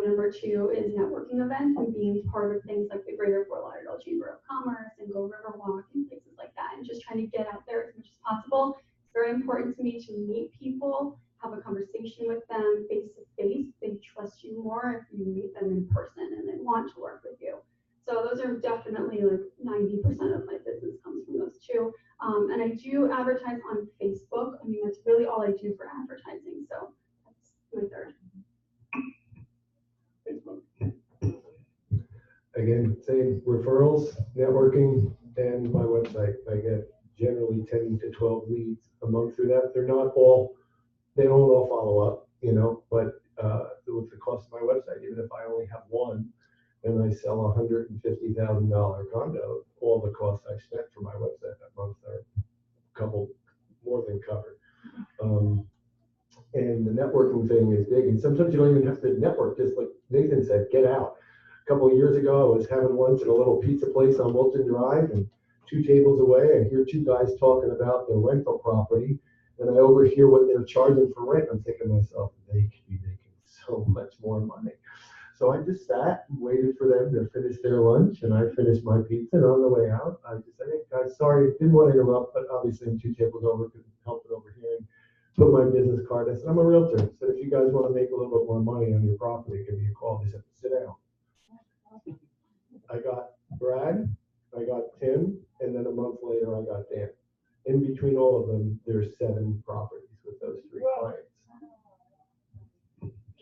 Number two is networking events and being part of things like the Greater Fort Lauderdale Chamber of Commerce and Go River Walk and places like that, and just trying to get out there as much as possible. It's very important to me to meet people, have a conversation with them face to face. They trust you more if you meet them in person and they want to work with you. So those are definitely like 90% of my business comes from those two. And I do advertise on Facebook. I mean, that's really all I do for advertising. So that's my third. Again, same referrals, networking, and my website. I get generally 10 to 12 leads a month through that. They don't all follow up, but with the cost of my website, even if I only have one and I sell a $150,000 condo, all the costs I spent for my website that month are a couple more than covered. And the networking thing is big, and sometimes you don't even have to network, just like Nathan said, get out. A couple of years ago, I was having lunch at a little pizza place on Wilton Drive, and 2 tables away, I hear 2 guys talking about their rental property, and I overhear what they're charging for rent. I'm thinking to myself, they could be making so much more money. So I just sat and waited for them to finish their lunch, and I finished my pizza, and on the way out, I just said, hey guys, sorry, didn't want to interrupt, but obviously I'm 2 tables over, couldn't help it overhearing. Took my business card. I said, I'm a realtor. I said, if you guys want to make a little bit more money on your property, give me a call. They said, sit down. I got Brad, I got Tim, and then a month later I got Dan. In between all of them, there's 7 properties with those 3 clients.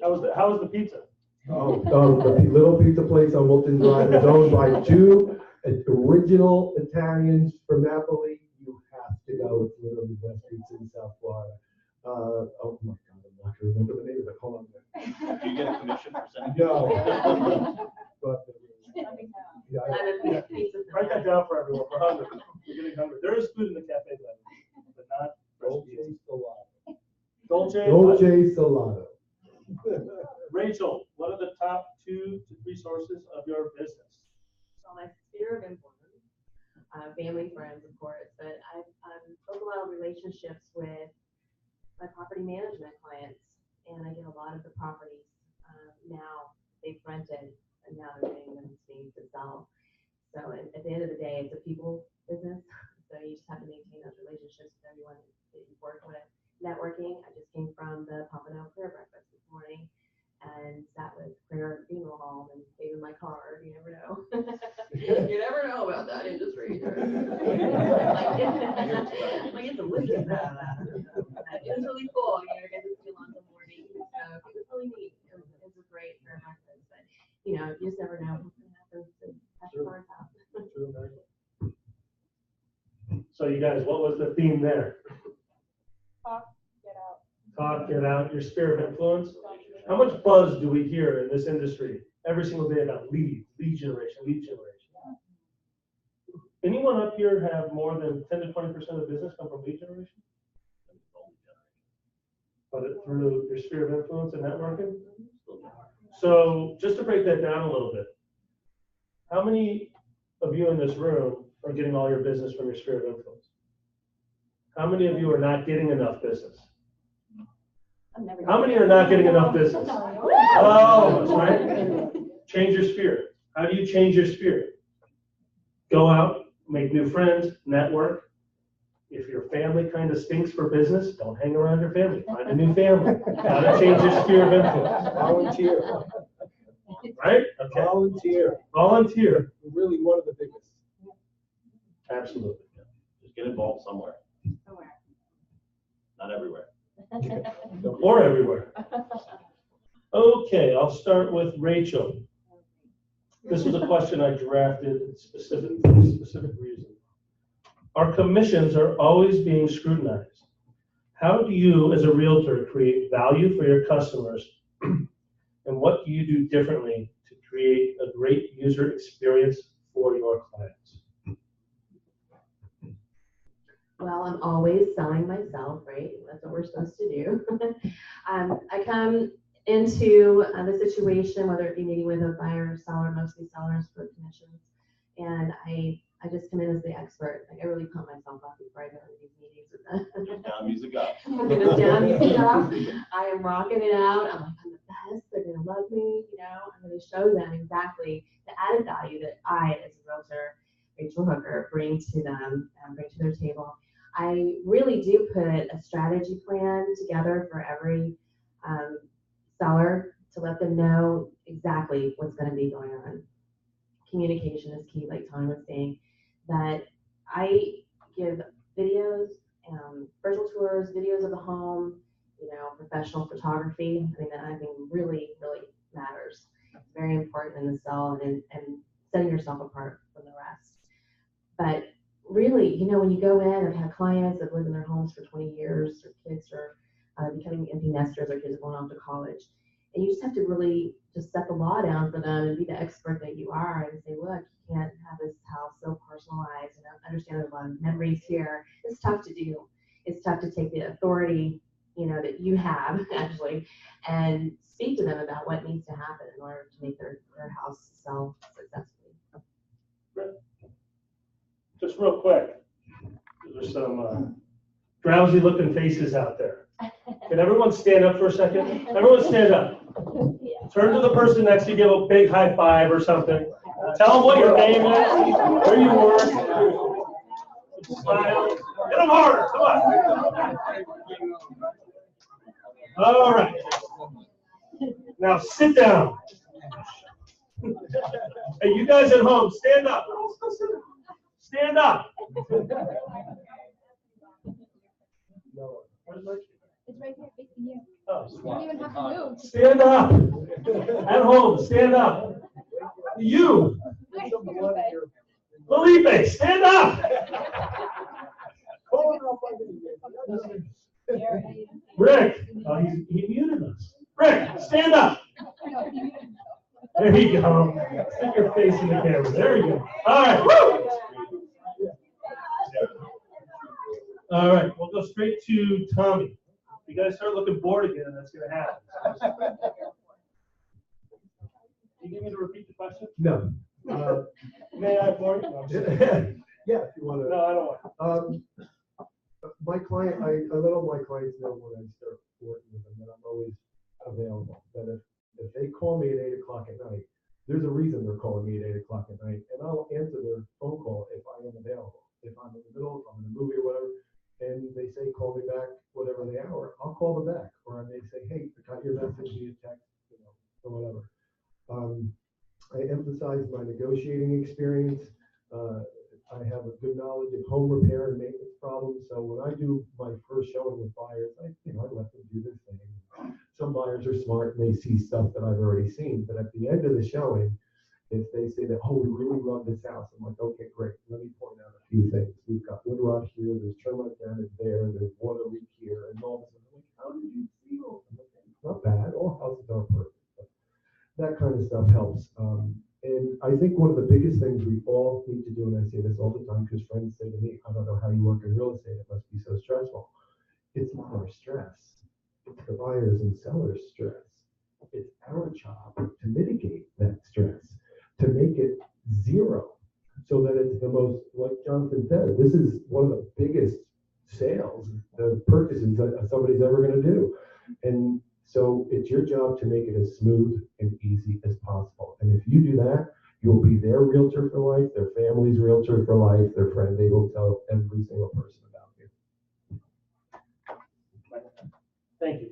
How was the pizza? The little pizza place on Wilton Drive is owned by 2 original Italians from Napoli. You have to go. It's literally the best pizza in South Florida. Oh my God, I'm not going to remember the name of it. Hold on a minute. Do you get a commission percentage? No. But, yeah, Write that down for everyone. We're hungry. We're getting hungry. There is food in the cafe, but not Dolce Salado. Dolce Salado. Rachel, what are the top 2 to 3 sources of your business? So my sphere of influence, family, friends, of course, but I've built a lot of relationships with my property management clients, and I get a lot of the properties now they've rented, and now they're getting them to sell. So at the end of the day, it's a people business. So you just have to maintain those relationships with everyone that you work with. Networking, I just came from the Pompano Prayer Breakfast this morning and sat with Claire Funeral Home and gave them my card. You never know. You never know about that industry. I get some listings out of that. It was really cool. I get to see on the morning. So it was really neat. It was a great prayer breakfast. But you just never know what's going to happen. So have your cards out. So you guys, what was the theme there? Talk, get out. Talk, get out, your sphere of influence. How much buzz do we hear in this industry every single day about lead generation? Anyone up here have more than 10 to 20% of the business come from lead generation? But through your sphere of influence and networking? So just to break that down a little bit, how many of you in this room are getting all your business from your sphere of influence? How many of you are not getting enough business? How many are not getting enough business? Oh, that's right. Change your spirit. How do you change your spirit? Go out, make new friends, network. If your family kind of stinks for business, don't hang around your family. Find a new family. How to change your sphere of influence? Volunteer. Right? Okay. Volunteer. Really one of the biggest. Absolutely. Just get involved somewhere. Not everywhere. Or everywhere. Okay, I'll start with Rachel. This was a question I drafted for a specific reason. Our commissions are always being scrutinized. How do you, as a realtor, create value for your customers, and what do you do differently to create a great user experience for your clients? Well, I'm always selling myself, right? That's what we're supposed to do. I come into the situation, whether it be meeting with a buyer or seller, mostly sellers for commissions, and I just come in as the expert. Like I really pump myself up before I go into these meetings with them. Get down, music up. Get down, music up. I am rocking it out. I'm like, I'm the best. They're gonna love me. You know, I'm gonna show them exactly the added value that I, as a realtor, Rachel Hooker, bring to them and bring to their table. I really do put a strategy plan together for every seller to let them know exactly what's going to be going on. Communication is key, like Tom was saying, that I give videos, virtual tours, videos of the home, you know, professional photography. I mean, that I think really, really matters. It's very important in the sell and setting yourself apart from the rest. But really, you know, when you go in, I've had clients that live in their homes for 20 years, or kids are becoming empty nesters, or kids are going off to college. And you just have to really just set the law down for them and be the expert that you are and say, look, you can't have this house so personalized and understand there's a lot of memories here. It's tough to do. It's tough to take the authority, you know, that you have actually and speak to them about what needs to happen in order to make their house sell successfully. Just real quick, there's some drowsy looking faces out there. Can everyone stand up for a second? Everyone stand up. Turn to the person next to you, give a big high five or something. Tell them what your name is, where you work. Smile. Get them harder, come on. All right. Now sit down. Hey, you guys at home, stand up. Stand up. It's right here facing you. Oh, You don't even have to move. stand up. At home, stand up. You, Felipe, stand up. Rick, oh, he muted us. Rick, stand up. There you go. Stick your face in the camera. There you go. All right. Woo! All right, we'll go straight to Tommy. You guys start looking bored again, that's going to happen. Do you need me to repeat the question? No. May I bore you? No, Yeah, if you want to. I don't want. My client, I let all my clients know when I start working with them that I'm always available. That if they call me at 8 o'clock at night, there's a reason they're calling me at 8 o'clock at night, and I'll answer their phone call if I am available. If I'm in the middle, if I'm in a movie or whatever, and they say call me back whatever the hour, I'll call them back. Or I may say, hey, I got your message via text, you know, or whatever. I emphasize my negotiating experience. I have a good knowledge of home repair and maintenance problems. So when I do my first showing with buyers, I let them do their thing. Some buyers are smart and they see stuff that I've already seen. But at the end of the showing, if they say that, oh, we really love this house, I'm like, okay, great. Let me point out a few things. We've got wood rot here, there's termite damage there, there's water leak here, and all this. I'm like, how did you feel? It's not bad. All houses are perfect. But that kind of stuff helps. And I think one of the biggest things we all need to do, and I say this all the time because friends say to me, I don't know how you work in real estate, it must be so stressful. It's not our stress. It's the buyers and sellers' stress. It's our job to mitigate that stress, to make it zero, so that it's the most, like Jonathan said, this is one of the biggest sales, the purchases that somebody's ever going to do. And so it's your job to make it as smooth and easy as possible. And if you do that, you'll be their realtor for life, their family's realtor for life, their friend. They will tell every single person about you. Thank you.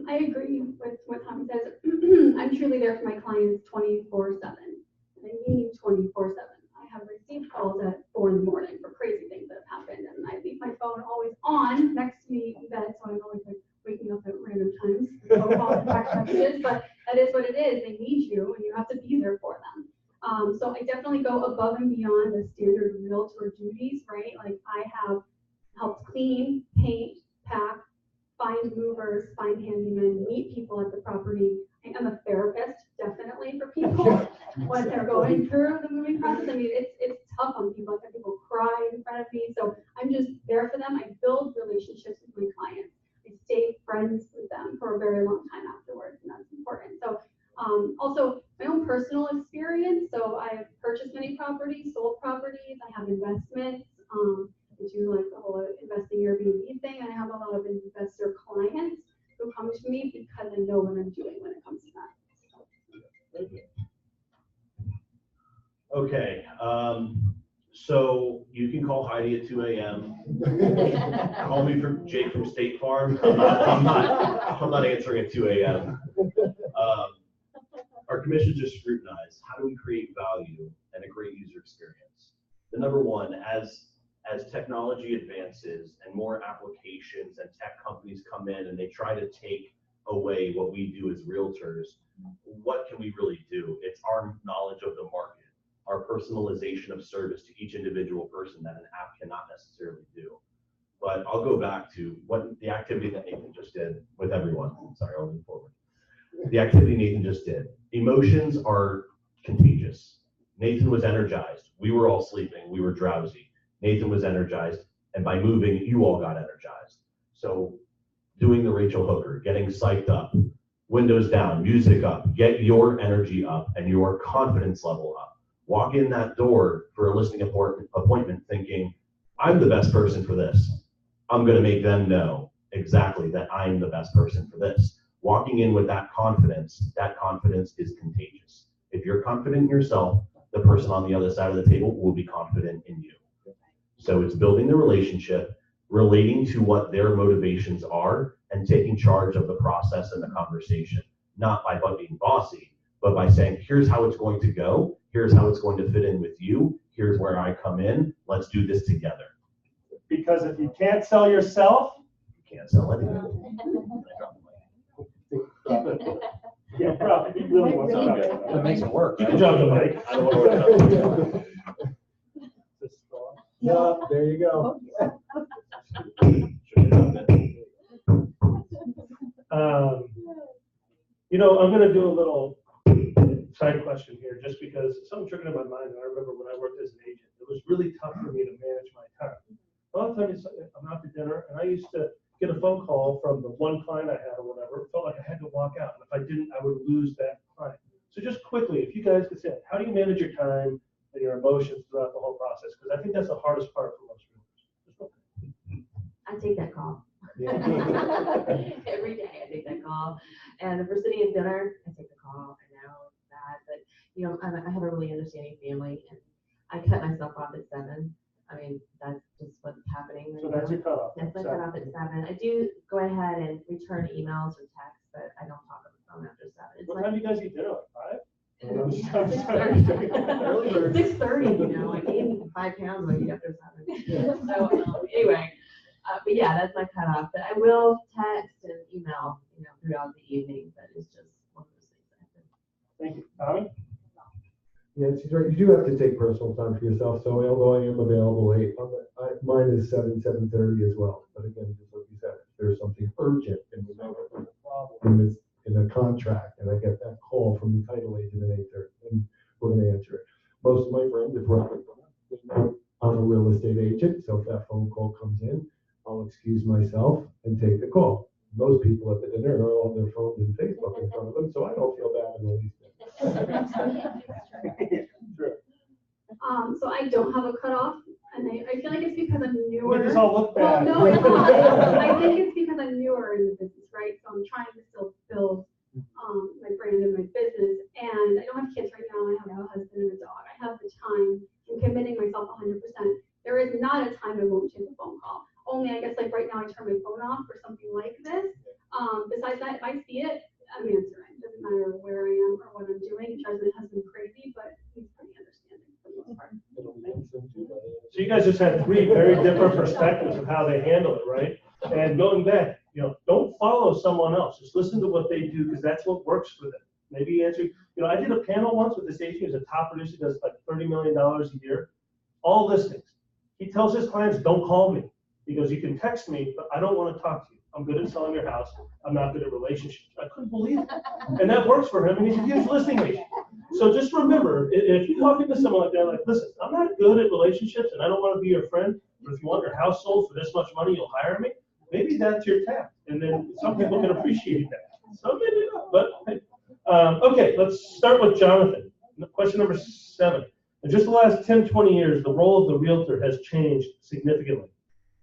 I agree with what Tommy says. I'm truly there for my clients 24/7. And I mean 24/7. I have received calls at 4 in the morning for crazy things that have happened, and I leave my phone always on next to me in bed, so I'm always like waking up at random times, phone calls and text messages. But that is what it is. They need you, and you have to be there for them. So I definitely go above and beyond the standard realtor duties, right? Like I have helped clean, paint, pack, find movers, find handymen, meet people at the property. I am a therapist, definitely, for people. people what they're going through the moving process. I mean, it's tough on people. I've had people cry in front of me. So I'm just there for them. I build relationships with my clients. I stay friends with them for a very long time afterwards, and that's important. So also my own personal experience. So I've purchased many properties, sold properties. I have investments. I do like the whole investing Airbnb thing. I have a lot of investor clients who come to me because I know what I'm doing when it comes to that. Okay, so you can call Heidi at 2 a.m. Call me from Jake from State Farm. I'm not answering at 2 a.m. Our commissions are scrutinized. How do we create value and a great user experience? The number one, as technology advances and more applications and tech companies come in and they try to take away what we do as realtors, what can we really do? It's our knowledge of the market, our personalization of service to each individual person that an app cannot necessarily do. But I'll go back to what the activity that Nathan just did with everyone. Sorry, I'll move forward. The activity Nathan just did. Emotions are contagious. Nathan was energized. We were all sleeping. We were drowsy. Nathan was energized. And by moving, you all got energized. So doing the Rachel Hooker, getting psyched up, windows down, music up, get your energy up and your confidence level up. Walk in that door for a listing appointment thinking, I'm the best person for this. I'm going to make them know exactly that I'm the best person for this. Walking in with that confidence is contagious. If you're confident in yourself, the person on the other side of the table will be confident in you. So it's building the relationship, relating to what their motivations are, and taking charge of the process and the conversation, not by being bossy, but by saying, here's how it's going to go, here's how it's going to fit in with you, here's where I come in, let's do this together. Because if you can't sell yourself, You can't sell anything. yeah, probably, he really wants to drop it. That makes it work. You can drop the mic. I don't want to work. Yeah, there you go. You know, I'm gonna do a little side question here, just because something triggered in my mind, and I remember when I worked as an agent, it was really tough for me to manage my time. A lot of times I'm out to dinner, and I used to get a phone call from the one client I had or whatever. It felt like I had to walk out, and if I didn't, I would lose that client. So just quickly, if you guys could say, how do you manage your time and your emotions throughout the whole process? Because I think that's the hardest part for most realtors. I take that call. Yeah. Every day I take that call. And if we're sitting at dinner, I take the call. I know it's bad, but you know, I have a really understanding family, and I cut myself off at 7. I mean, that's just what's happening right So that's now. your cutoff. That's my cutoff at 7. I do go ahead and return emails or texts, but I don't talk on the phone after 7. It's What like time do you guys eat dinner? Like 5? 6:30, you know, I gained 5 pounds when I eat after 7. So anyway, but yeah, that's my cutoff. But I will text and email, you know, throughout the evening. But it's just one of those things I have to. Thank you. Tommy? Yeah, she's right. You do have to take personal time for yourself. So although I am available late, mine is 7:30 as well. But again, just like you said, if there's something urgent and we know that there's a problem is in a contract, and I get that call from the title agent at 8:30, and we're going to answer it. Most of my friends, if we're I'm a real estate agent, so if that phone call comes in, I'll excuse myself and take the call. Most people at the dinner are on their phones and Facebook in front of them, so I don't feel bad in the least bit. So I don't have a cutoff, and I feel like it's because I'm newer. Make us all look Well, bad. no, it's not. I think it's because I'm newer in the business, right? So I'm trying to still build my brand and my business. And I don't have kids right now. I have a husband and a dog. I have the time. I'm committing myself 100%. There is not a time I won't take a phone call. Only, I guess, like right now, I turn my phone off for something like this. Besides that, if I see it, I'm answering. It doesn't matter where I am or what I'm doing. It drives my husband crazy, but he's pretty understanding for the most part. So you guys just had 3 very different perspectives of how they handle it, right? And going back, you know, don't follow someone else. Just listen to what they do, because that's what works for them. Maybe answer, you know, I did a panel once with this agent who's a top producer, does like $30 million a year, all listings. He tells his clients, don't call me. He goes, you can text me, but I don't want to talk to you. I'm good at selling your house. I'm not good at relationships. I couldn't believe it. And that works for him, and he's a huge listing agent. So just remember, if you're talking to someone like that, like, listen, I'm not good at relationships and I don't want to be your friend, but if you want your house sold for this much money, you'll hire me. Maybe that's your tap. And then some people can appreciate that. Some maybe not, but hey. Okay, let's start with Jonathan. Question number 7. In just the last 10, 20 years, the role of the realtor has changed significantly.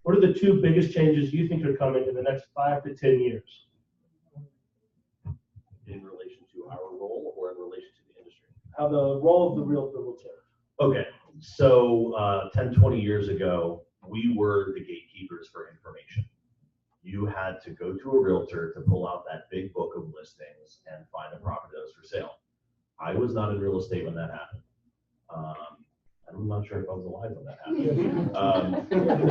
What are the 2 biggest changes you think are coming in the next 5 to 10 years? In relation to our role or in relation to the industry? How the role of the realtor will change. Okay, so 10, 20 years ago, we were the gatekeepers for information. You had to go to a realtor to pull out that big book of listings and find a property that was for sale. I was not in real estate when that happened. I'm not sure if I was alive when that happened.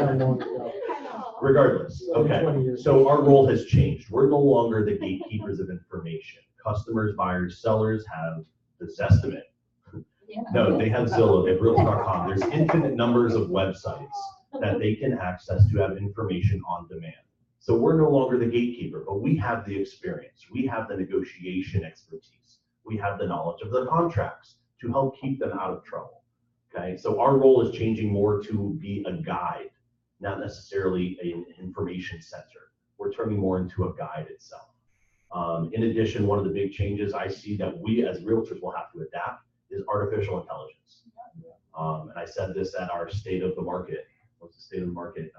Regardless, okay, so our role has changed. We're no longer the gatekeepers of information. Customers, buyers, sellers have the Zestimate. No, they have Zillow, they have Realtor.com. There's infinite numbers of websites that they can access to have information on demand. So we're no longer the gatekeeper, but we have the experience. We have the negotiation expertise. We have the knowledge of the contracts to help keep them out of trouble. Okay, so our role is changing more to be a guide, not necessarily an information center. We're turning more into a guide itself. In addition, one of the big changes I see that we as realtors will have to adapt is artificial intelligence. And I said this at our State of the Market, what's the State of the Market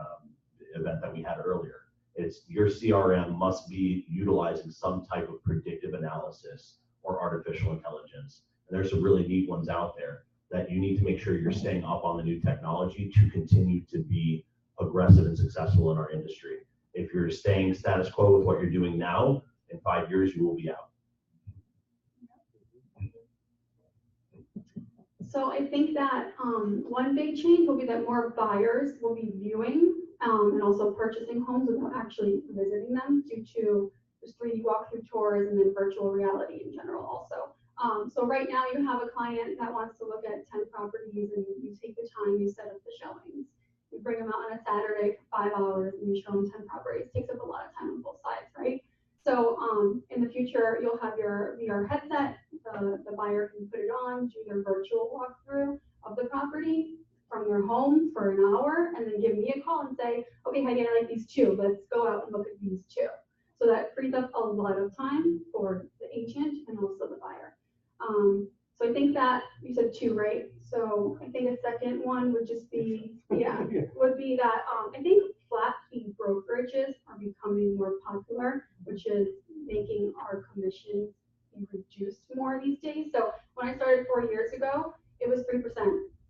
event that we had earlier. It's your CRM must be utilizing some type of predictive analysis or artificial intelligence. And there's some really neat ones out there that you need to make sure you're staying up on the new technology to continue to be aggressive and successful in our industry. If you're staying status quo with what you're doing now, in 5 years, you will be out. So I think that one big change will be that more buyers will be viewing and also purchasing homes without actually visiting them due to just 3D walkthrough tours and then virtual reality in general also. So right now you have a client that wants to look at 10 properties and you take the time, you set up the showings. You bring them out on a Saturday for 5 hours and you show them 10 properties. It takes up a lot of time on both sides, right? So in the future, you'll have your VR headset. The buyer can put it on, do their virtual walkthrough of the property from their home for an hour, and then give me a call and say, okay, Heidi, I like these 2. Let's go out and look at these 2. So that frees up a lot of time for the agent and also the buyer. So I think that you said 2, right? So I think a second one would just be, would be that I think flat fee brokerages are becoming more popular, which is making our commissions be reduced more these days. So when I started 4 years ago, it was 3%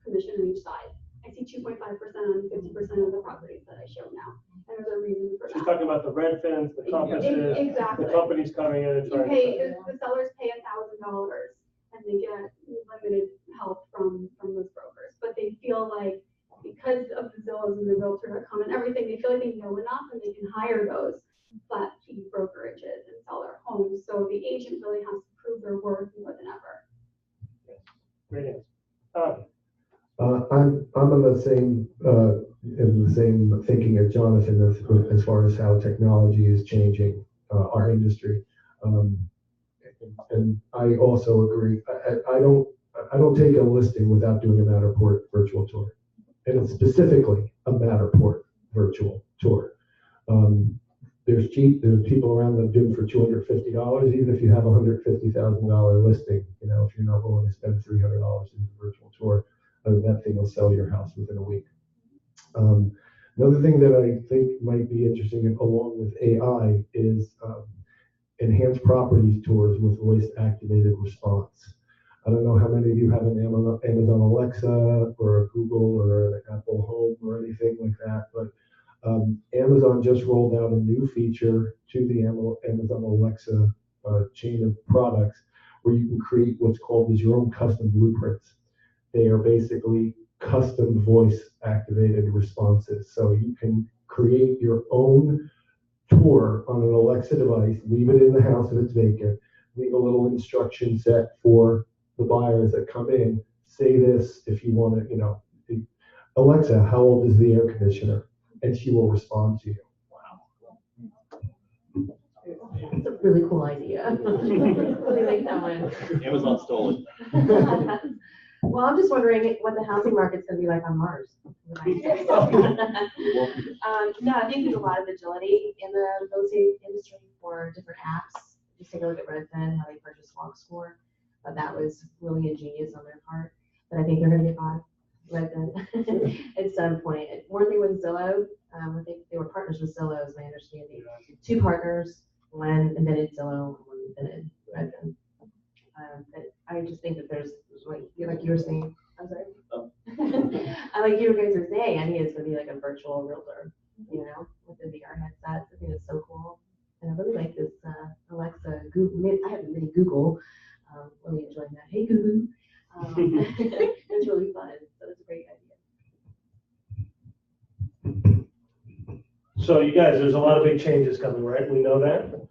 commission on each side. I see 2.5% on 50% of the properties that I show now. And there's a reason for that. She's talking about the Redfins, the Compasses, exactly. the companies coming in and trying the sellers pay $1,000 and they get limited help from those brokers. But they feel like because of the Zillows and the Realtor.com and everything, they feel like they know enough and they can hire those flat fee brokerages and sell their homes. So the agent really has to prove their worth more than ever. Yes. Great answer. I'm in the same thinking as Jonathan as far as how technology is changing our industry, and I also agree. I don't take a listing without doing a Matterport virtual tour, and it's specifically a Matterport virtual tour. There's people around that do it for $250, even if you have a $150,000 listing. You know, if you're not willing to spend $300 in a virtual tour, that thing will sell your house within a week. Another thing that I think might be interesting along with AI is enhanced properties tours with voice activated response. I don't know how many of you have an Amazon Alexa or a Google or an Apple Home or anything like that, but Amazon just rolled out a new feature to the Amazon Alexa chain of products where you can create what's called as your own custom blueprints. They are basically custom voice activated responses. So you can create your own tour on an Alexa device, leave it in the house if it's vacant, leave a little instruction set for the buyers that come in, say this if you want to, you know, Alexa, how old is the air conditioner? And she will respond to you. Wow. It's a really cool idea. Really like that one. Amazon stole it. Well, I'm just wondering what the housing market's gonna be like on Mars. No, I think there's a lot of agility in the real estate industry for different apps. Just take a look at Redfin, how they purchased Log Score. That was really ingenious on their part, but I think they're gonna get by. Redfin at some point. One thing with Zillow, I think they were partners with Zillow, is my understanding. Two partners, one invented Zillow, one invented Redfin. But I just think that there's like you were saying, I'm sorry. Oh. Like you guys were saying, I think it's gonna be like a virtual realtor, you know, with the VR headsets. I think it's so cool. And I really like this Alexa Google. I have a mini Google. Really enjoying that. Hey Google. It's really fun. So it's a great idea. So you guys, there's a lot of big changes coming, right? We know that.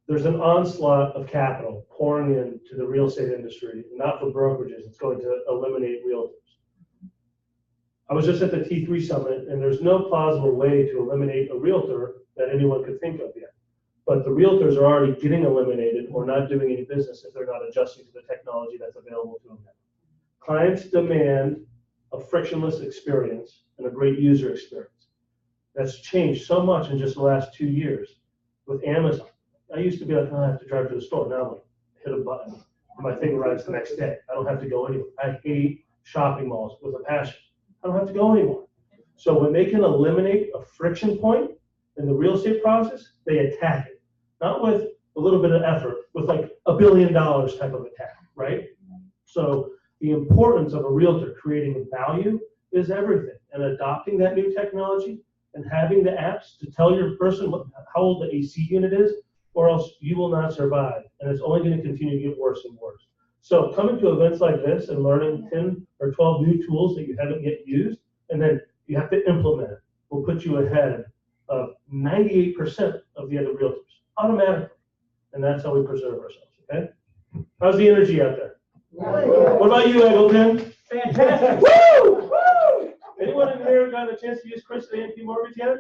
There's an onslaught of capital pouring into the real estate industry, not for brokerages. It's going to eliminate realtors. I was just at the T3 Summit, and there's no plausible way to eliminate a realtor that anyone could think of yet. But the realtors are already getting eliminated or not doing any business if they're not adjusting to the technology that's available to them now. Clients demand a frictionless experience and a great user experience. That's changed so much in just the last 2 years with Amazon. I used to be like, oh, I have to drive to the store. Now I'm like, hit a button, and my thing arrives the next day. I don't have to go anywhere. I hate shopping malls with a passion. I don't have to go anywhere. So when they can eliminate a friction point in the real estate process, they attack it. Not with a little bit of effort, with like $1 billion type of attack, right? So the importance of a realtor creating value is everything. And adopting that new technology and having the apps to tell your person how old the AC unit is, or else you will not survive. And it's only going to continue to get worse and worse. So coming to events like this and learning 10 or 12 new tools that you haven't yet used, and then you have to implement it, will put you ahead of 98% of the other realtors, automatically. And that's how we preserve ourselves, okay? How's the energy out there? What about you, Eggleton? Fantastic. Woo! Woo! Anyone in here got a chance to use Chris A&P Mortgage yet?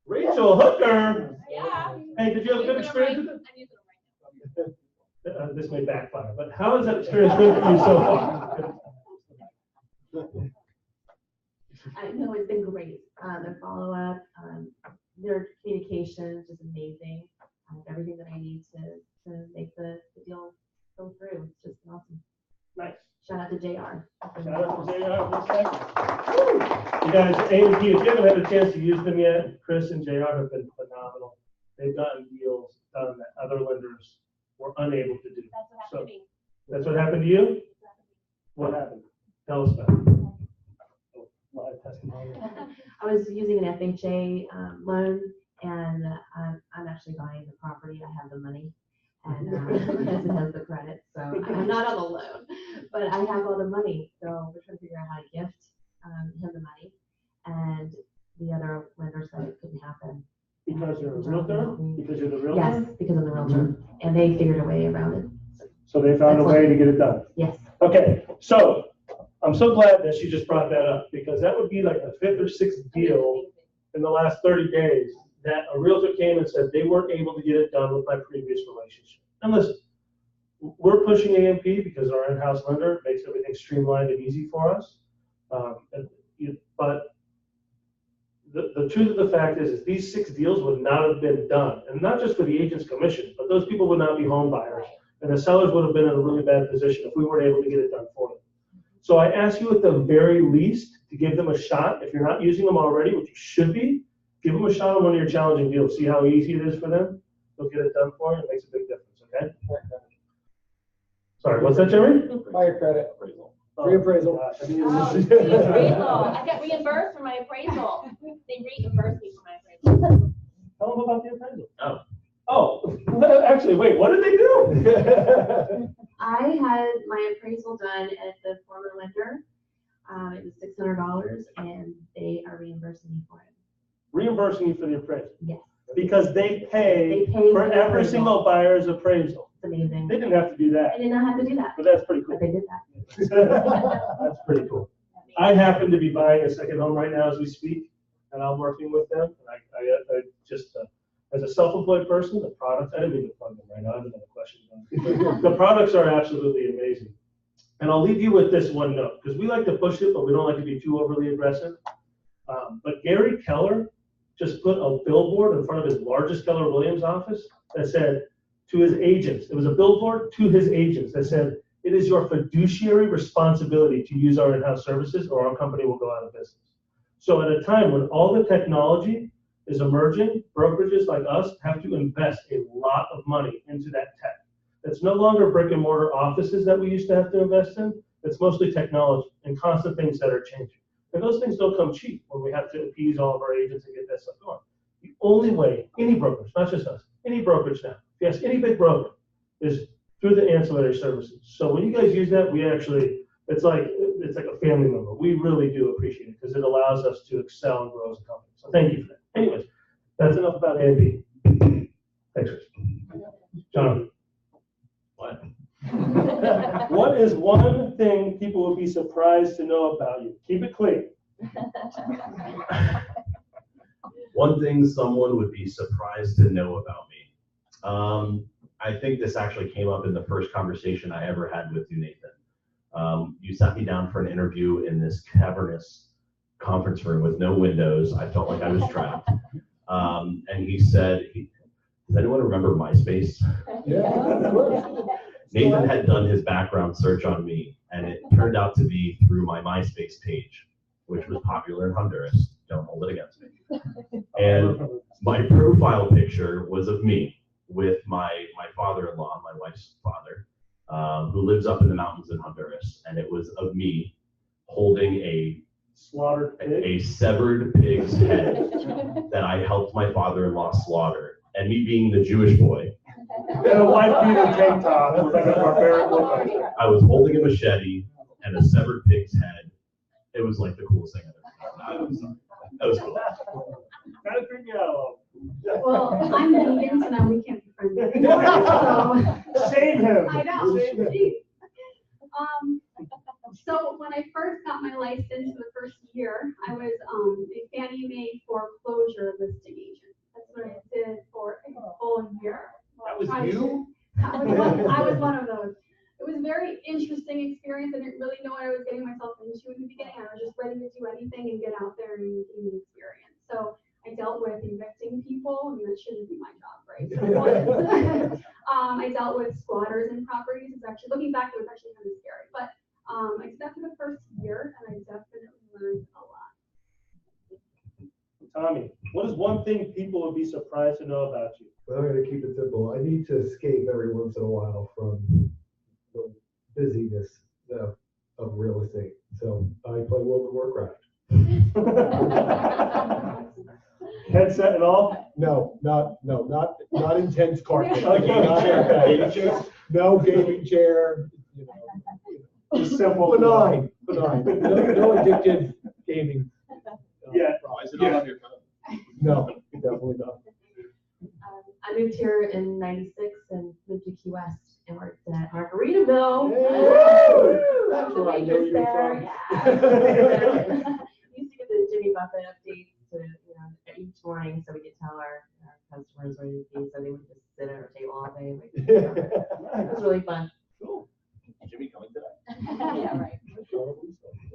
Rachel Hooker. Yeah. Hey, did you have a good experience with it? This may backfire, but how has that experience been for you so far? I know it's been great. Their follow-up, their communication is just amazing. Everything that I need to make the deal go through. It's just awesome. Nice. Shout out to JR. Shout out to JR. You guys, A&P, if you haven't had a chance to use them yet, Chris and JR have been phenomenal. They've gotten deals done that other lenders were unable to do. That's what happened to me. That's what happened to you? What happened? Tell us about it. Live testimony. I was using an FHA loan, and I'm actually buying the property. I have the money, and my husband has the credit, so I'm not on the loan, but I have all the money. So we're trying to figure out how to gift him the money, and the other lender said it couldn't happen. Because you're a realtor? Because you're the realtor? Yes, because I'm the realtor, and they figured a way around it. So they found a way to get it done? Yes. Okay, so I'm so glad that she just brought that up, because that would be like the 5th or 6th deal in the last 30 days that a realtor came and said they weren't able to get it done with my previous relationship. And listen, we're pushing A&P because our in-house lender makes everything streamlined and easy for us. But the truth of the fact is these 6 deals would not have been done, and not just for the agent's commission, but those people would not be home buyers, and the sellers would have been in a really bad position if we weren't able to get it done for them. So I ask you at the very least to give them a shot. If you're not using them already, which you should be, give them a shot on one of your challenging deals. See how easy it is for them. They'll get it done for you. It makes a big difference, okay? Sorry, what's that, Jerry? Buy your credit appraisal. Oh, Reappraisal. gosh, I Oh, didn't the even- appraisal. I got reimbursed for my appraisal. They reimbursed me for my appraisal. Tell them about the appraisal. Oh. Actually, wait, what did they do? I had my appraisal done at the former lender. It was $600, and they are reimbursing me for it. Reimbursing you for the appraisal. Yes. Because they pay They pay for the every appraisal. single buyer's appraisal. It's amazing. They didn't have to do I that, did not have to do that, but that's pretty cool. but they did that. That's pretty cool. I happen to be buying a second home right now as we speak. and I'm working with them. And I just, as a self-employed person, the products, I didn't mean to plug them right now, I have another question. The products are absolutely amazing. And I'll leave you with this one note, because we like to push it, but we don't like to be too overly aggressive. But Gary Keller just put a billboard in front of his largest Keller Williams office that said to his agents, it was a billboard to his agents that said, "It is your fiduciary responsibility to use our in-house services or our company will go out of business." So at a time when all the technology is emerging, brokerages like us have to invest a lot of money into that tech. It's no longer brick and mortar offices that we used to have to invest in. It's mostly technology and constant things that are changing. And those things don't come cheap when we have to appease all of our agents and get that stuff going. The only way any brokerage, not just us, any brokerage now, if you ask any big broker, is through the ancillary services. So when you guys use that, we actually, it's like a family member. We really do appreciate it because it allows us to excel and grow as a company. So thank you for that. Anyways, that's enough about A&P. Thanks, Chris. John. What? What is one thing people would be surprised to know about you? Keep it clean. One thing someone would be surprised to know about me. I think this actually came up in the first conversation I ever had with you, Nathan. You sat me down for an interview in this cavernous conference room with no windows. I felt like I was trapped. And he said, does anyone remember MySpace? Yeah. Nathan had done his background search on me, and it turned out to be through my MySpace page, which was popular in Honduras. Don't hold it against me. And my profile picture was of me with my father-in-law, my wife's father, who lives up in the mountains in Honduras. And it was of me holding a severed pig's head that I helped my father-in-law slaughter. And me being the Jewish boy. And a white beater tank top with like a barbaric look on it. I was holding a machete and a severed pig's head. It was like the coolest thing I've ever done. That was cool. Gotta freak me out a little. Well, I'm vegan, so now we can't be friends anymore. Shame him. I know. Shame him. Jeez. So when I first got my license the first year, I was a Fannie Mae foreclosure listing agent. That's what I did for a full year. That was you? I was one of those. It was a very interesting experience. I didn't really know what I was getting myself into in the beginning. I was just ready to do anything and get out there and gain the experience. So I dealt with evicting people. I mean, that shouldn't be my job, right? So I dealt with squatters in properties. It's actually, looking back, it was actually kind of scary. But I did that for the first year, and I definitely learned a lot. Tommy, what is one thing people would be surprised to know about you? Well, I'm going to keep it simple. I need to escape every once in a while from the busyness of real estate. So I play World of Warcraft. Headset and all? No, not intense card. Gaming chair? No gaming chair. You know, Just simple. benign. No addictive gaming. Yeah. Why is it not on your phone? No, definitely not. I moved here in '96 and moved to Key West and worked at Margaritaville. Woo! That's where I know you're from. Yeah. Used to get the Jimmy Buffett updates each morning, so we could tell our customers where they'd be, so they would just sit at our table all day. It was really fun. Cool. Jimmy coming today? Yeah, right.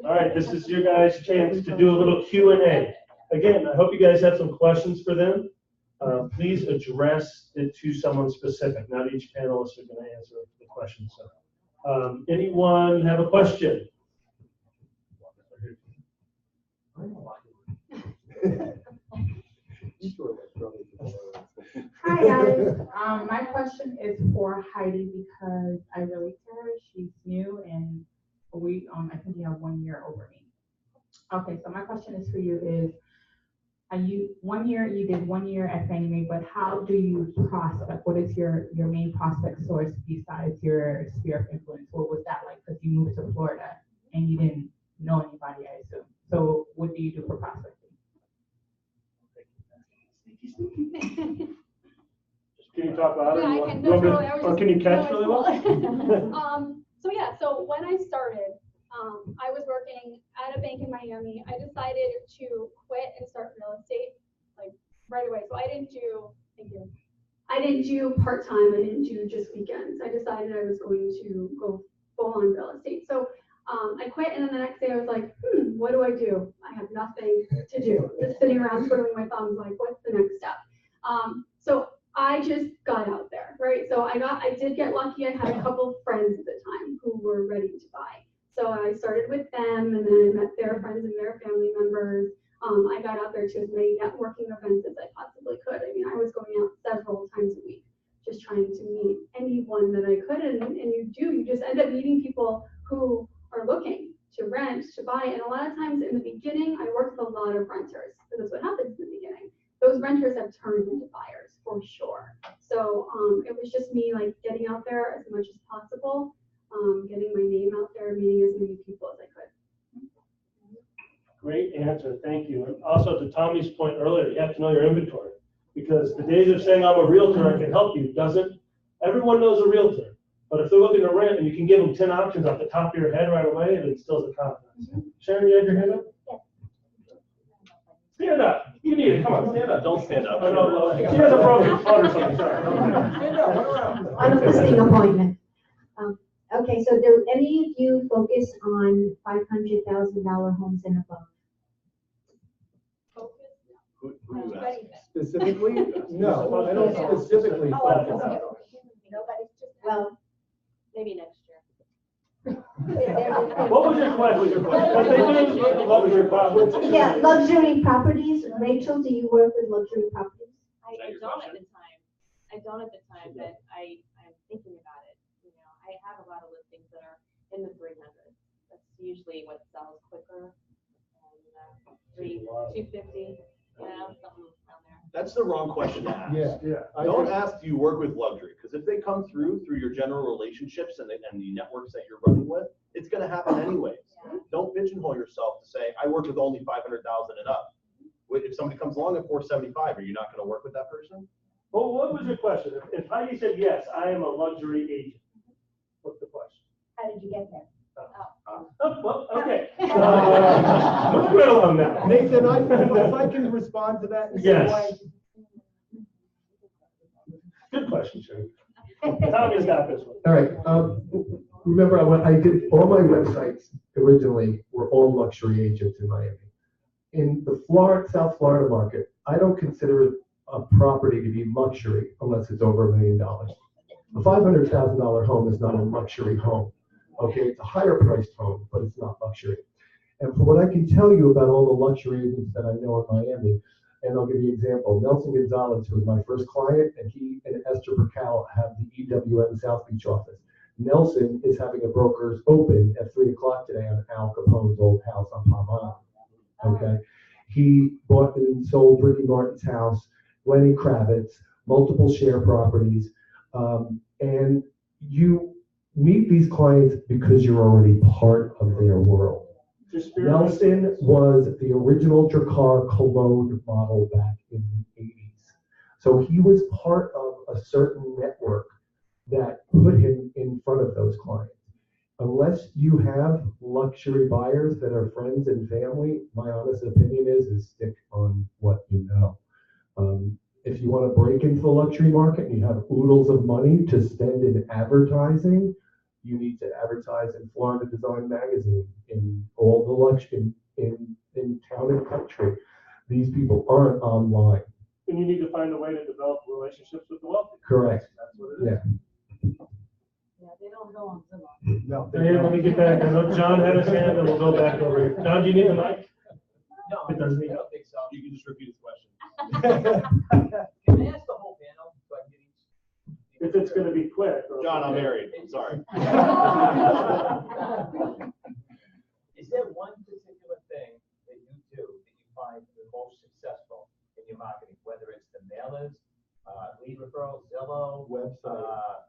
All right, this is your guys' chance to do a little Q&A. Again, I hope you guys have some questions for them. Please address it to someone specific. Not each panelist is going to answer the question. So, anyone have a question? Hi guys, my question is for Heidi because I really care her. She's new and I think you have 1 year over me. Okay, so my question is for you is, you did 1 year at Fannie Mae, but how do you prospect? What is your main prospect source besides your sphere of influence? What was that like? Because you moved to Florida and you didn't know anybody, I assume. So what do you do for prospecting? Can you talk louder? Yeah, I can. No, totally. Or can you catch really well? So when I started, I was working at a bank in Miami. I decided to quit and start real away, so I didn't do, thank you. I didn't do part-time, I didn't do just weekends. I decided I was going to go full-on real estate. So I quit, and then the next day I was like, what do I do? I have nothing to do. Just sitting around twiddling my thumbs like, what's the next step? So I just got out there, right? So I did get lucky. I had a couple of friends at the time who were ready to buy. So I started with them, and then I met their friends and their family members. I got out there to as many networking events as I possibly could. I mean, I was going out several times a week, just trying to meet anyone that I could. And you just end up meeting people who are looking to rent, to buy. And a lot of times in the beginning, I worked with a lot of renters. So that's what happens in the beginning. Those renters have turned into buyers for sure. So it was just me like getting out there as much as possible, getting my name out there, meeting as many people as I could. Great answer, thank you. And also to Tommy's point earlier, you have to know your inventory. Because the days of saying I'm a realtor, I can help you, doesn't, everyone knows a realtor. But if they're looking to rent and you can give them 10 options off the top of your head right away, it instills the confidence. Sharon, you had your hand up? Stand up. You need it. Come on, stand up. Don't stand up. Oh, no, she has a broken foot or something. Sorry. On a listing appointment. Okay, so do any of you focus on $500,000 homes and above? Who you ask? Specifically? No, I don't specifically. Nobody's just. Well, Maybe next year. What was your question? What was your question? yeah, luxury properties. Rachel, do you work with luxury properties? I don't at the time. I don't at the time, but I'm thinking about it. You know, I have a lot of listings that are in the 300s. That's usually what sells quicker. And 250, you know, something around there. That's the wrong question to ask. Yeah. Don't ask, do you work with luxury? Because if they come through your general relationships and the networks that you're running with, it's going to happen anyways. Yeah. Don't pigeonhole yourself to say, I work with only 500,000 and up. If somebody comes along at 475, are you not going to work with that person? Well, what was your question? If Heidi said, yes, I am a luxury agent, what's the question? How did you get there? Oh, well, okay. Moving right along now. Nathan, if I can respond to that in some Yes. way. Good question, Sharon. Tommy's got this one. All right. Remember, I did all my websites originally were all luxury agents in Miami. In the South Florida market, I don't consider a property to be luxury unless it's over $1 million. A $500,000 home is not a luxury home. Okay, it's a higher priced home, but it's not luxury. And from what I can tell you about all the luxury agents that I know in Miami, and I'll give you an example. Nelson Gonzalez, who was my first client, and he and Esther Burkell have the EWM South Beach office. Nelson is having a broker's open at 3 o'clock today on Al Capone's old house on Palm Island. Okay, he bought and sold Ricky Martin's house, Lenny Kravitz, multiple share properties, and you meet these clients because you're already part of their world. Nelson was the original Drakkar Cologne model back in the 80s. So he was part of a certain network that put him in front of those clients. Unless you have luxury buyers that are friends and family, my honest opinion is stick on what you know. If you want to break into the luxury market and you have oodles of money to spend in advertising, you need to advertise in Florida Design Magazine, in all the luxury, in town and country. These people aren't online. And you need to find a way to develop relationships with the wealthy. Correct. That's what it is. Yeah, they don't go on Zillow. No. Diane, let me get back. I know John had his hand, and we'll go back over here. John, do you need the mic? No, It doesn't need I don't think so. You can just repeat his question. Can I ask the whole panel so I can get each? If it's gonna be quick. or- John, I'm married. I'm sorry. Is there one particular thing that you do that you find the most successful in your marketing, whether it's the mailers, lead referrals, Zillow, Website.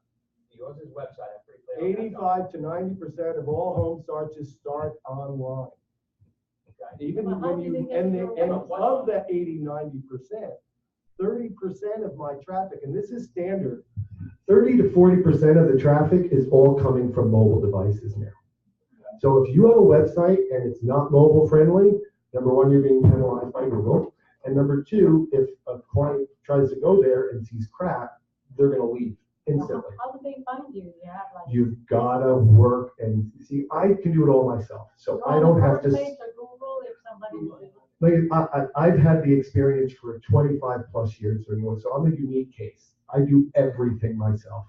yours is website, I'm pretty clear. on that. 85 to 90% of all home searches start online. Okay. Even Well, how when do you, they get and, your and website? of that 80-90%, 30% of my traffic, and this is standard, 30 to 40% of the traffic is all coming from mobile devices now. So if you have a website and it's not mobile friendly, number one, you're being penalized by Google. And number two, if a client tries to go there and sees crap, they're gonna leave instantly. How do they find you? You have like. You've gotta work and see, I can do it all myself, so I don't have to. Google if somebody. Like, I've had the experience for 25 plus years or more, so I'm a unique case. I do everything myself.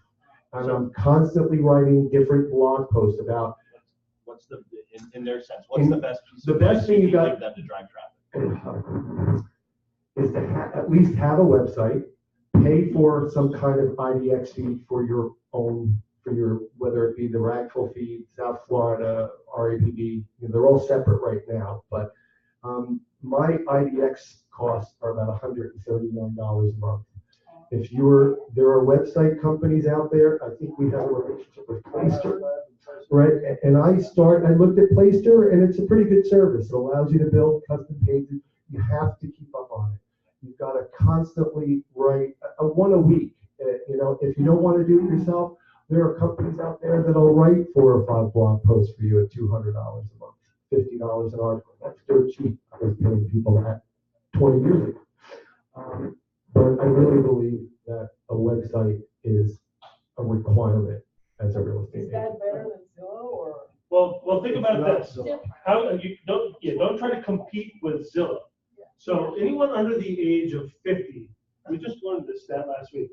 And I'm constantly writing different blog posts about. What's the, in their sense, what's the best piece The of best advice thing you you got- give them to drive traffic? Is to at least have a website, pay for some kind of IDX feed for your own, whether it be the Ragful feed, South Florida, RAPD, they're all separate right now, but my IDX costs are about $139 a month. There are website companies out there, I think we have a relationship with Playster, right? And I looked at Playster, and it's a pretty good service. It allows you to build custom pages. You have to keep up on it. You've got to constantly write one a week. If you don't want to do it yourself, there are companies out there that'll write 4 or 5 blog posts for you at $200 a month, $50 an article. That's dirt cheap. I was paying people that 20 years ago. But I really believe that a website is a requirement as a real estate agent. better than Zillow or? Well, think about this. How you don't try to compete with Zillow. So anyone under the age of 50, we just learned this stat last week,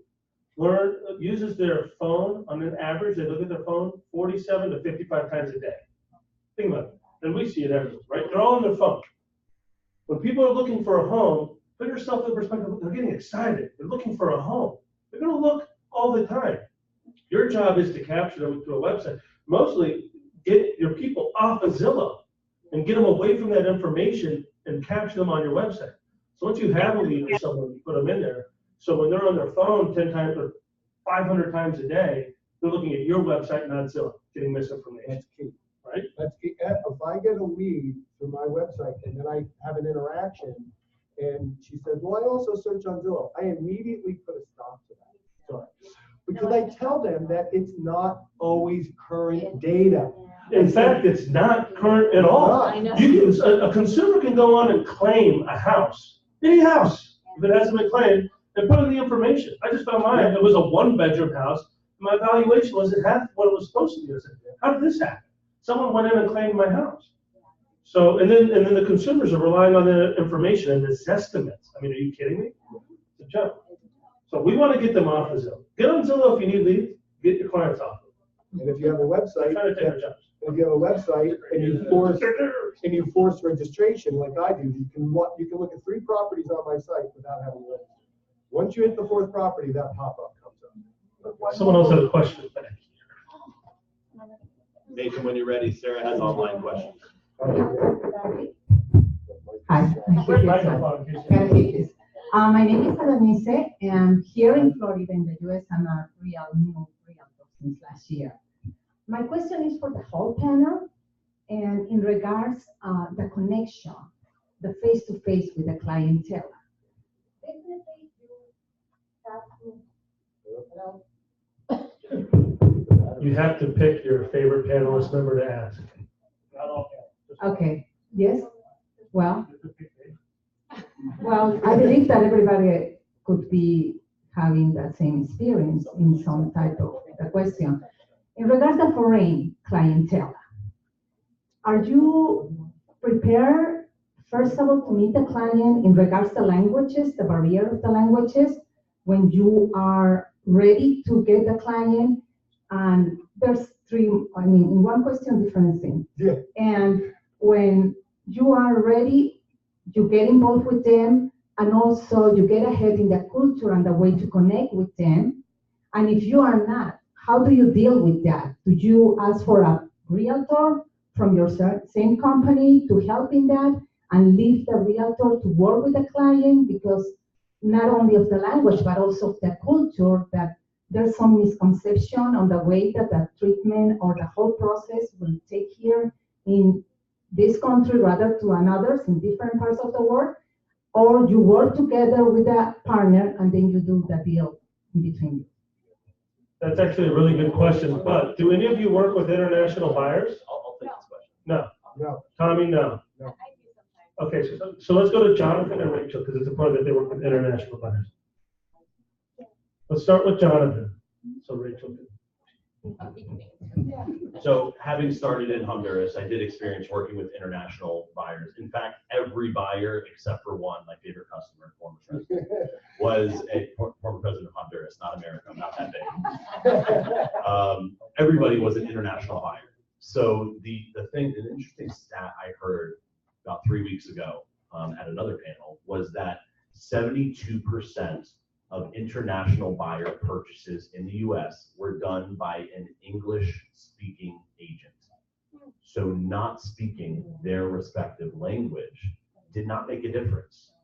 uses their phone on an average, they look at their phone 47 to 55 times a day. Think about it. And we see it everywhere, right? They're all on their phone. When people are looking for a home, put yourself in perspective, they're getting excited. They're looking for a home. They're gonna look all the time. Your job is to capture them through a website. Mostly get your people off of Zillow and get them away from that information and capture them on your website. So once you have a lead for someone, you put them in there. So when they're on their phone 10 times or 500 times a day, they're looking at your website, not Zillow, getting misinformation. That's key. Right? That's key. If I get a lead through my website and then I have an interaction and she says, well, I also search on Zillow, I immediately put a stop to that. Sorry. Because I tell them that it's not always current data. In fact, it's not current at all. I know. A consumer can go on and claim a house, any house, if it hasn't been claimed, and put in the information. I just found mine. It was a 1-bedroom house. My valuation wasn't half what it was supposed to be. I said, how did this happen? Someone went in and claimed my house. So, and then the consumers are relying on the information and the estimates. I mean, are you kidding me? It's a joke. So we want to get them off of Zillow. Get on Zillow if you need leads. Get your clients off. And if you have a website, Trying to take their jobs. if you have a website and you force registration like I do, you can look at 3 properties on my site without having to register. Once you hit the 4th property, that pop-up comes up. Someone else has a question. Nathan, when you're ready, Sarah has online questions. Hi. My name is Adanise, and here in Florida, in the US, I'm a new realtor since last year. My question is for the whole panel, and in regards the connection, the face-to-face with the clientele. Definitely, You have to pick your favorite panelist member to ask. Not all panelists. Okay. Yes. Well, I believe that everybody could be having that same experience in some type of a question. In regards to foreign clientele, are you prepared, first of all, to meet the client in regards to languages, the barrier of the languages, when you are ready to get the client? And there's 3, in one question, different things. Yeah. And when you are ready, you get involved with them, and also you get ahead in the culture and the way to connect with them. And if you are not, how do you deal with that? Do you ask for a realtor from your same company to help in that and leave the realtor to work with the client? Because not only of the language, but also of the culture, that there's some misconception on the way that the treatment or the whole process will take here in this country rather to another in different parts of the world, or you work together with a partner and then you do the deal in between you. That's actually a really good question, but do any of you work with international buyers? I'll take this question. No. No. Tommy, no. No. Okay, so let's go to Jonathan and Rachel, because it's important that they work with international buyers. Let's start with Jonathan, so Rachel can. So having started in Honduras, I did experience working with international buyers. In fact, every buyer except for one, my favorite customer, former president, was a former president of Honduras, not America, I'm not that big. Everybody was an international buyer. So the thing, an interesting stat I heard about 3 weeks ago at another panel was that 72% of international buyer purchases in the US were done by an English-speaking agent. So not speaking their respective language did not make a difference.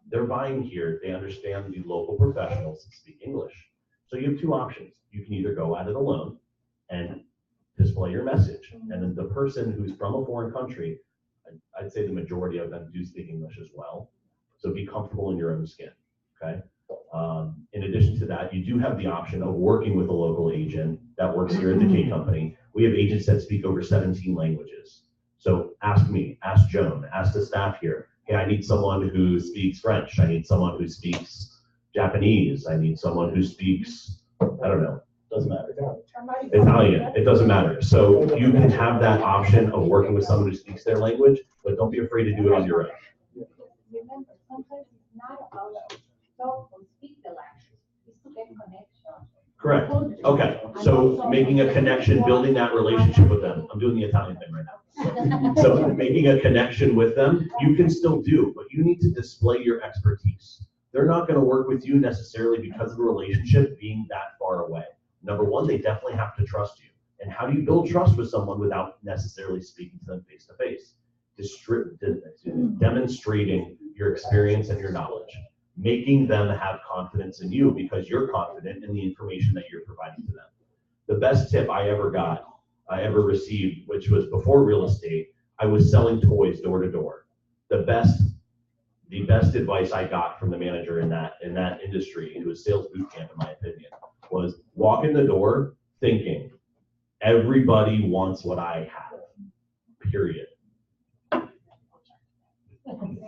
They're buying here, they understand the local professionals speak English. So you have two options. You can either go at it alone and display your message, and then the person who's from a foreign country, I'd say the majority of them do speak English as well. So be comfortable in your own skin, okay? In addition to that, you do have the option of working with a local agent that works here at the K Company. We have agents that speak over 17 languages. So ask me, ask Joan, ask the staff here. Hey, I need someone who speaks French. I need someone who speaks Japanese. I need someone who speaks, I don't know, doesn't matter. Italian, it doesn't matter. So you can have that option of working with someone who speaks their language, but don't be afraid to do it on your own. Remember, sometimes it's not about talk or speak the language, it's to get connection. Correct. Okay. So making a connection, building that relationship with them. I'm doing the Italian thing right now. So making a connection with them, you can still do, but you need to display your expertise. They're not going to work with you necessarily because of the relationship being that far away. Number one, they definitely have to trust you. And how do you build trust with someone without necessarily speaking to them face to face? Demonstrating your experience and your knowledge, making them have confidence in you because you're confident in the information that you're providing to them. The best tip I ever received, which was before real estate, I was selling toys door to door. The best advice I got from the manager in that industry, it was sales boot camp in my opinion, was walk in the door thinking, everybody wants what I have, period.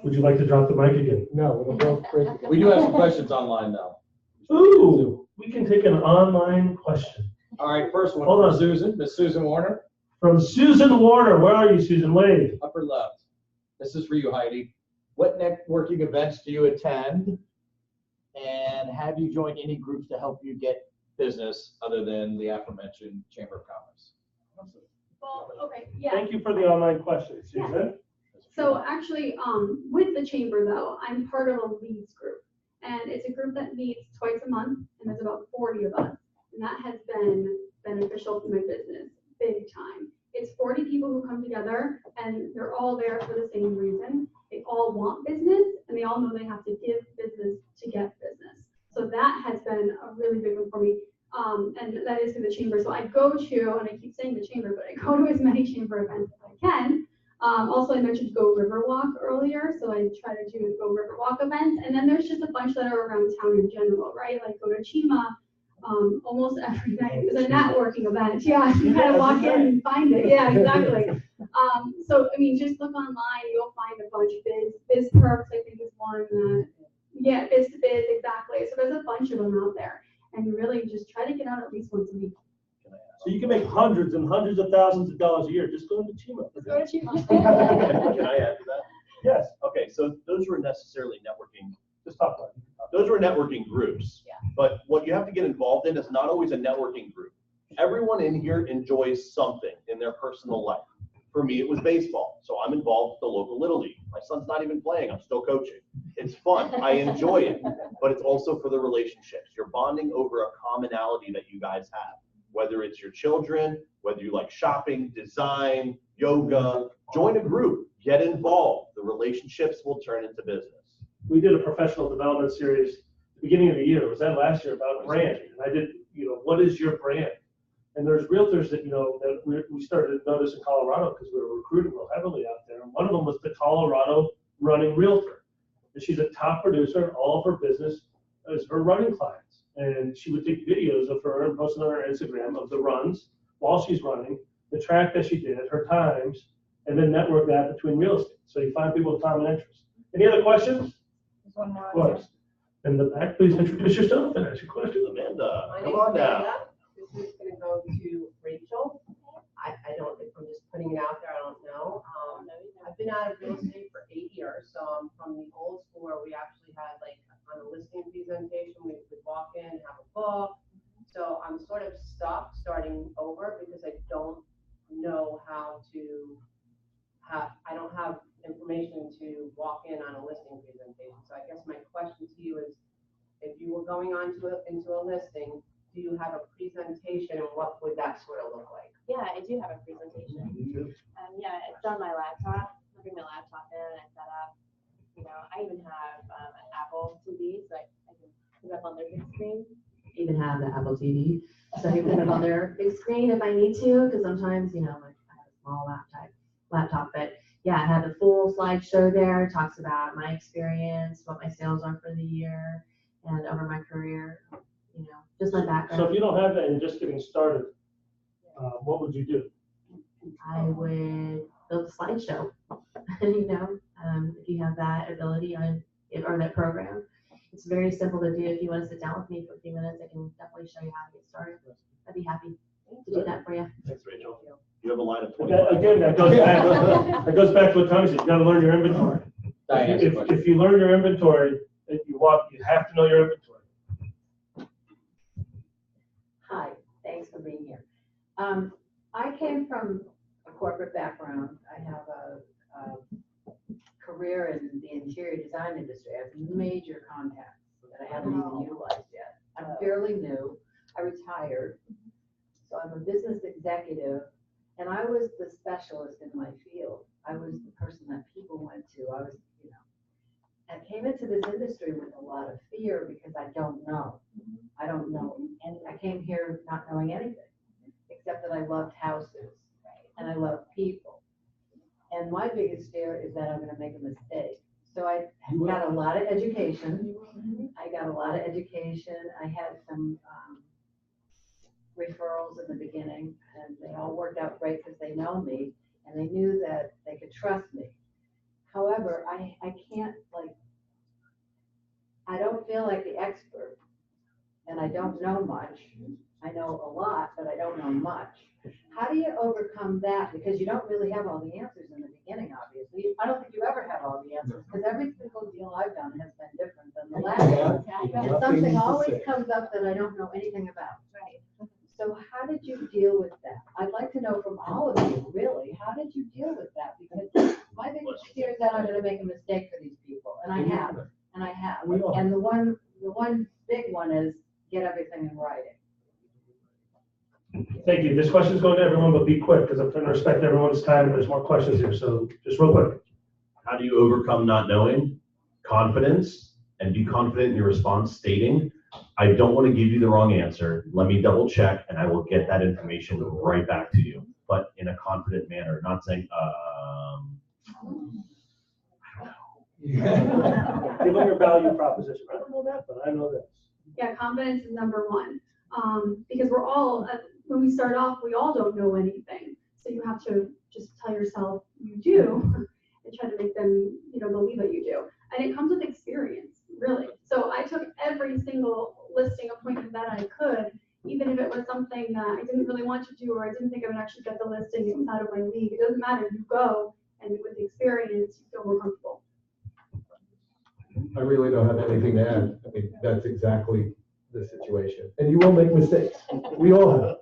Would you like to drop the mic again? No, we'll both break it. We do have some questions online though. Ooh, we can take an online question. All right, first one. Hold on. Susan, Miss Susan Warner. From Susan Warner. Where are you, Susan? Wave. Upper left. This is for you, Heidi. What networking events do you attend? And have you joined any groups to help you get business other than the aforementioned Chamber of Commerce? Well, okay, yeah. Thank you for the online question, Susan. Yeah. So actually, with the chamber though, I'm part of a leads group, and it's a group that meets twice a month, and there's about 40 of us, and that has been beneficial to my business, big time. It's 40 people who come together, and they're all there for the same reason. They all want business, and they all know they have to give business to get business. So that has been a really big one for me, and that is through the chamber. So I go to, and I keep saying the chamber, but I go to as many chamber events as I can. Also, I mentioned Go Riverwalk earlier, so I try to do Go Riverwalk events, and then there's just a bunch that are around town in general, right? Like go to Chima almost every night. It's a networking event. Yeah, you kind of walk in and find it. Yeah, exactly. So I mean, just look online, you'll find a bunch. Biz Perks, I think is one. Yeah, Biz to Biz, exactly. So there's a bunch of them out there, and you really just try to get out at least once a week. So you can make hundreds and hundreds of thousands of dollars a year just going to Chima. Let's go to Chima. Can I add to that? Yes. Okay, so those were necessarily networking. Just talk about it. Those were networking groups. Yeah. But what you have to get involved in is not always a networking group. Everyone in here enjoys something in their personal life. For me, it was baseball. So I'm involved with the local Little League. My son's not even playing. I'm still coaching. It's fun. I enjoy it. But it's also for the relationships. You're bonding over a commonality that you guys have. Whether it's your children, whether you like shopping, design, yoga, join a group, get involved. The relationships will turn into business. We did a professional development series at the beginning of the year. Was that last year about brand? And I did, what is your brand? And there's realtors that, that we started to notice in Colorado because we were recruiting real heavily out there. And one of them was the Colorado running realtor. And she's a top producer, and all of her business is her running clients. And she would take videos of her and post them on her Instagram of the runs while she's running, the track that she did, her times, and then network that between real estate. So you find people with common interests. Any other questions? There's one more. Of course. In the back, please introduce yourself and ask your question. Amanda, My come name's on now. Amanda. This is gonna go to Rachel. I don't, if I'm just putting it out there, I don't know. I've been out of real estate for 8 years, so I'm from the old school where we actually had like on a listing presentation, we could walk in, have a book. So I'm sort of stuck starting over because I don't know how to I don't have information to walk in on a listing presentation. So I guess my question to you is, if you were going on to into a listing, do you have a presentation and what would that sort of look like? Yeah, I do have a presentation. Yeah, it's on my laptop. I bring my laptop in, I set up. You know, I even have an Apple TV, so I can put it up on their big screen. Even have the Apple TV, so you put it on their big screen if I need to, because sometimes, you know, like I have a small laptop, but yeah, I have the full slideshow there. It talks about my experience, what my sales are for the year, and over my career, you know, just my background. So if you don't have that and you're just getting started, what would you do? I would build a slideshow, you know, if you have that ability or that program. It's very simple to do. If you want to sit down with me for a few minutes, I can definitely show you how to get started. I'd be happy to do that for you. Thanks, Rachel. You have a line of Okay, 25. again, that goes back to what Tony said. You got to learn your inventory. If you learn your inventory, if you have to know your inventory. Hi, thanks for being here. I came from a corporate background. I have a career in the interior design industry. I have major contacts that I haven't even utilized yet. I'm fairly new. I retired. So I'm a business executive, and I was the specialist in my field. I was the person that people went to. I was, you know, I came into this industry with a lot of fear because I don't know. I don't know. And I came here not knowing anything, except that I loved houses and I love people. And my biggest fear is that I'm going to make a mistake. So I got a lot of education. I had some referrals in the beginning, and they all worked out great because they know me and they knew that they could trust me. However, I can't, like, I don't feel like the expert, and I don't know much. I know a lot, but I don't know much. How do you overcome that? Because you don't really have all the answers in the beginning, obviously. I don't think you ever have all the answers, because every single deal I've done has been different than the last one. And something always comes up that I don't know anything about. Right. So how did you deal with that? I'd like to know from all of you, really, how did you deal with that? Because my biggest fear is that I'm going to make a mistake for these people, and I have. And the one big one is get everything in writing. Thank you. This question is going to everyone, but be quick because I'm trying to respect everyone's time and there's more questions here. So just real quick. How do you overcome not knowing? Confidence, and be confident in your response, stating, I don't want to give you the wrong answer. Let me double check and I will get that information right back to you, but in a confident manner, not saying, I don't know. Give them your value proposition. I don't know that, but I know this. Yeah, confidence is number one. Because we're all, when we start off, we all don't know anything. So you have to just tell yourself you do and try to make them, you know, believe that you do. And it comes with experience, really. So I took every single listing appointment that I could, even if it was something that I didn't really want to do or I didn't think I would actually get the listing, it was out of my league. It doesn't matter, you go, and with the experience, you feel more comfortable. I really don't have anything to add. I mean, that's exactly the situation. And you will make mistakes. We all have.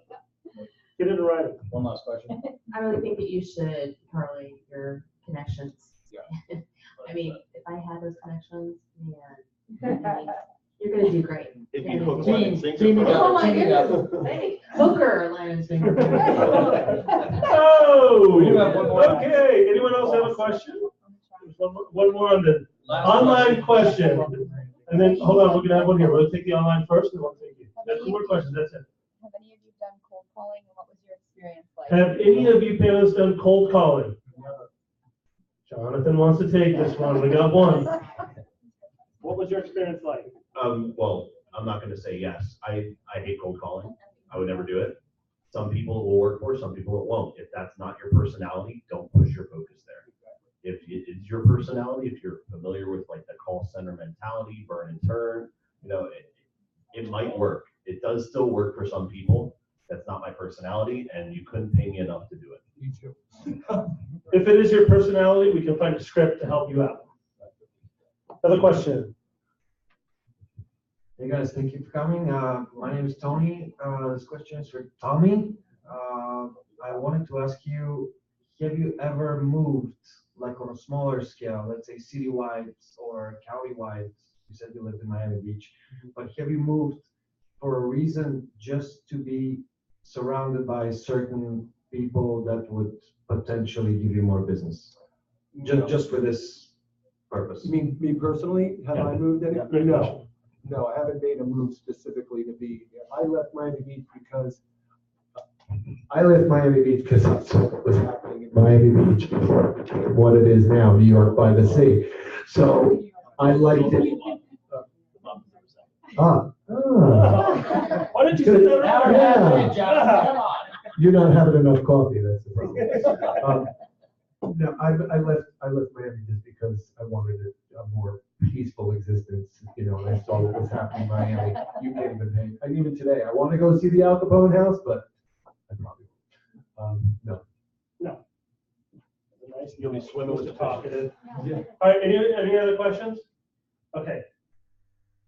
Get it right. One last question. I really think that you should parlay your connections. Yeah. I mean, if I had those connections, man, you're gonna do great. If you hook one and sink Oh my goodness, hey, hooker, line and sinker. Oh, We do have one more. okay. Anyone else have a question? One more on the online question. And then, hold on, we're gonna have one here. We'll take the online first, and we'll take you. That's two more questions, that's it. Have any of you done cold calling, and what was your experience like? Have any of you panelists done cold calling? Jonathan wants to take this one. We got one. What was your experience like? Well, I'm not going to say yes. I hate cold calling. I would never do it. Some people it will work for, some people it won't. If that's not your personality, don't push your focus there. it's your personality, if you're familiar with like the call center mentality, burn and turn, it might work. It does still work for some people. That's not my personality, and you couldn't pay me enough to do it. Me too. If it is your personality, we can find a script to help you out. Another question. Hey guys, thank you for coming. My name is Tony. This question is for Tommy. I wanted to ask you, have you ever moved like on a smaller scale, let's say citywide or countywide? You said you lived in Miami Beach, but have you moved for a reason just to be surrounded by certain people that would potentially give you more business? Just for this purpose. You mean me personally? Have I moved any? No. No, I haven't made a move specifically to be here. I left Miami Beach because that's what was happening in Miami Beach before it became what it is now, New York by the sea. So I liked it. Why didn't you sit there? Yeah. You're not having enough coffee, that's the problem. No, I left Miami just because I wanted a more peaceful existence, and I saw what was happening in Miami. You can't even hang. And even today, I want to go see the Al Capone house, but I probably won't. No. No. Nice. You'll be swimming with the talkative. Yeah. All right, any other questions? Okay.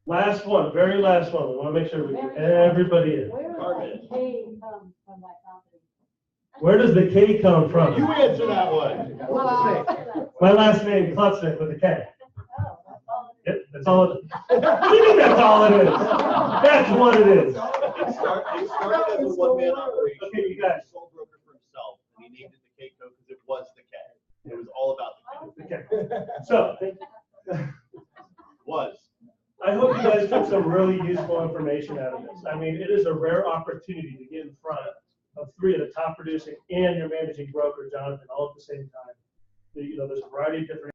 Last one, very last one. We want to make sure we get everybody in. Where does the K come from? You answer that one. My last name, Klutznick, with a K. Yep, that's all it is. What do you mean that's all it is? That's what it is. It started as a one-man operation. Okay, you guys. He sold broker for himself, and he named it the K code because it was the K. It was all about the K. Okay. So, Was. I hope you guys took some really useful information out of this. I mean, it is a rare opportunity to get in front of three of the top producing and your managing broker, Jonathan, all at the same time. There's a variety of different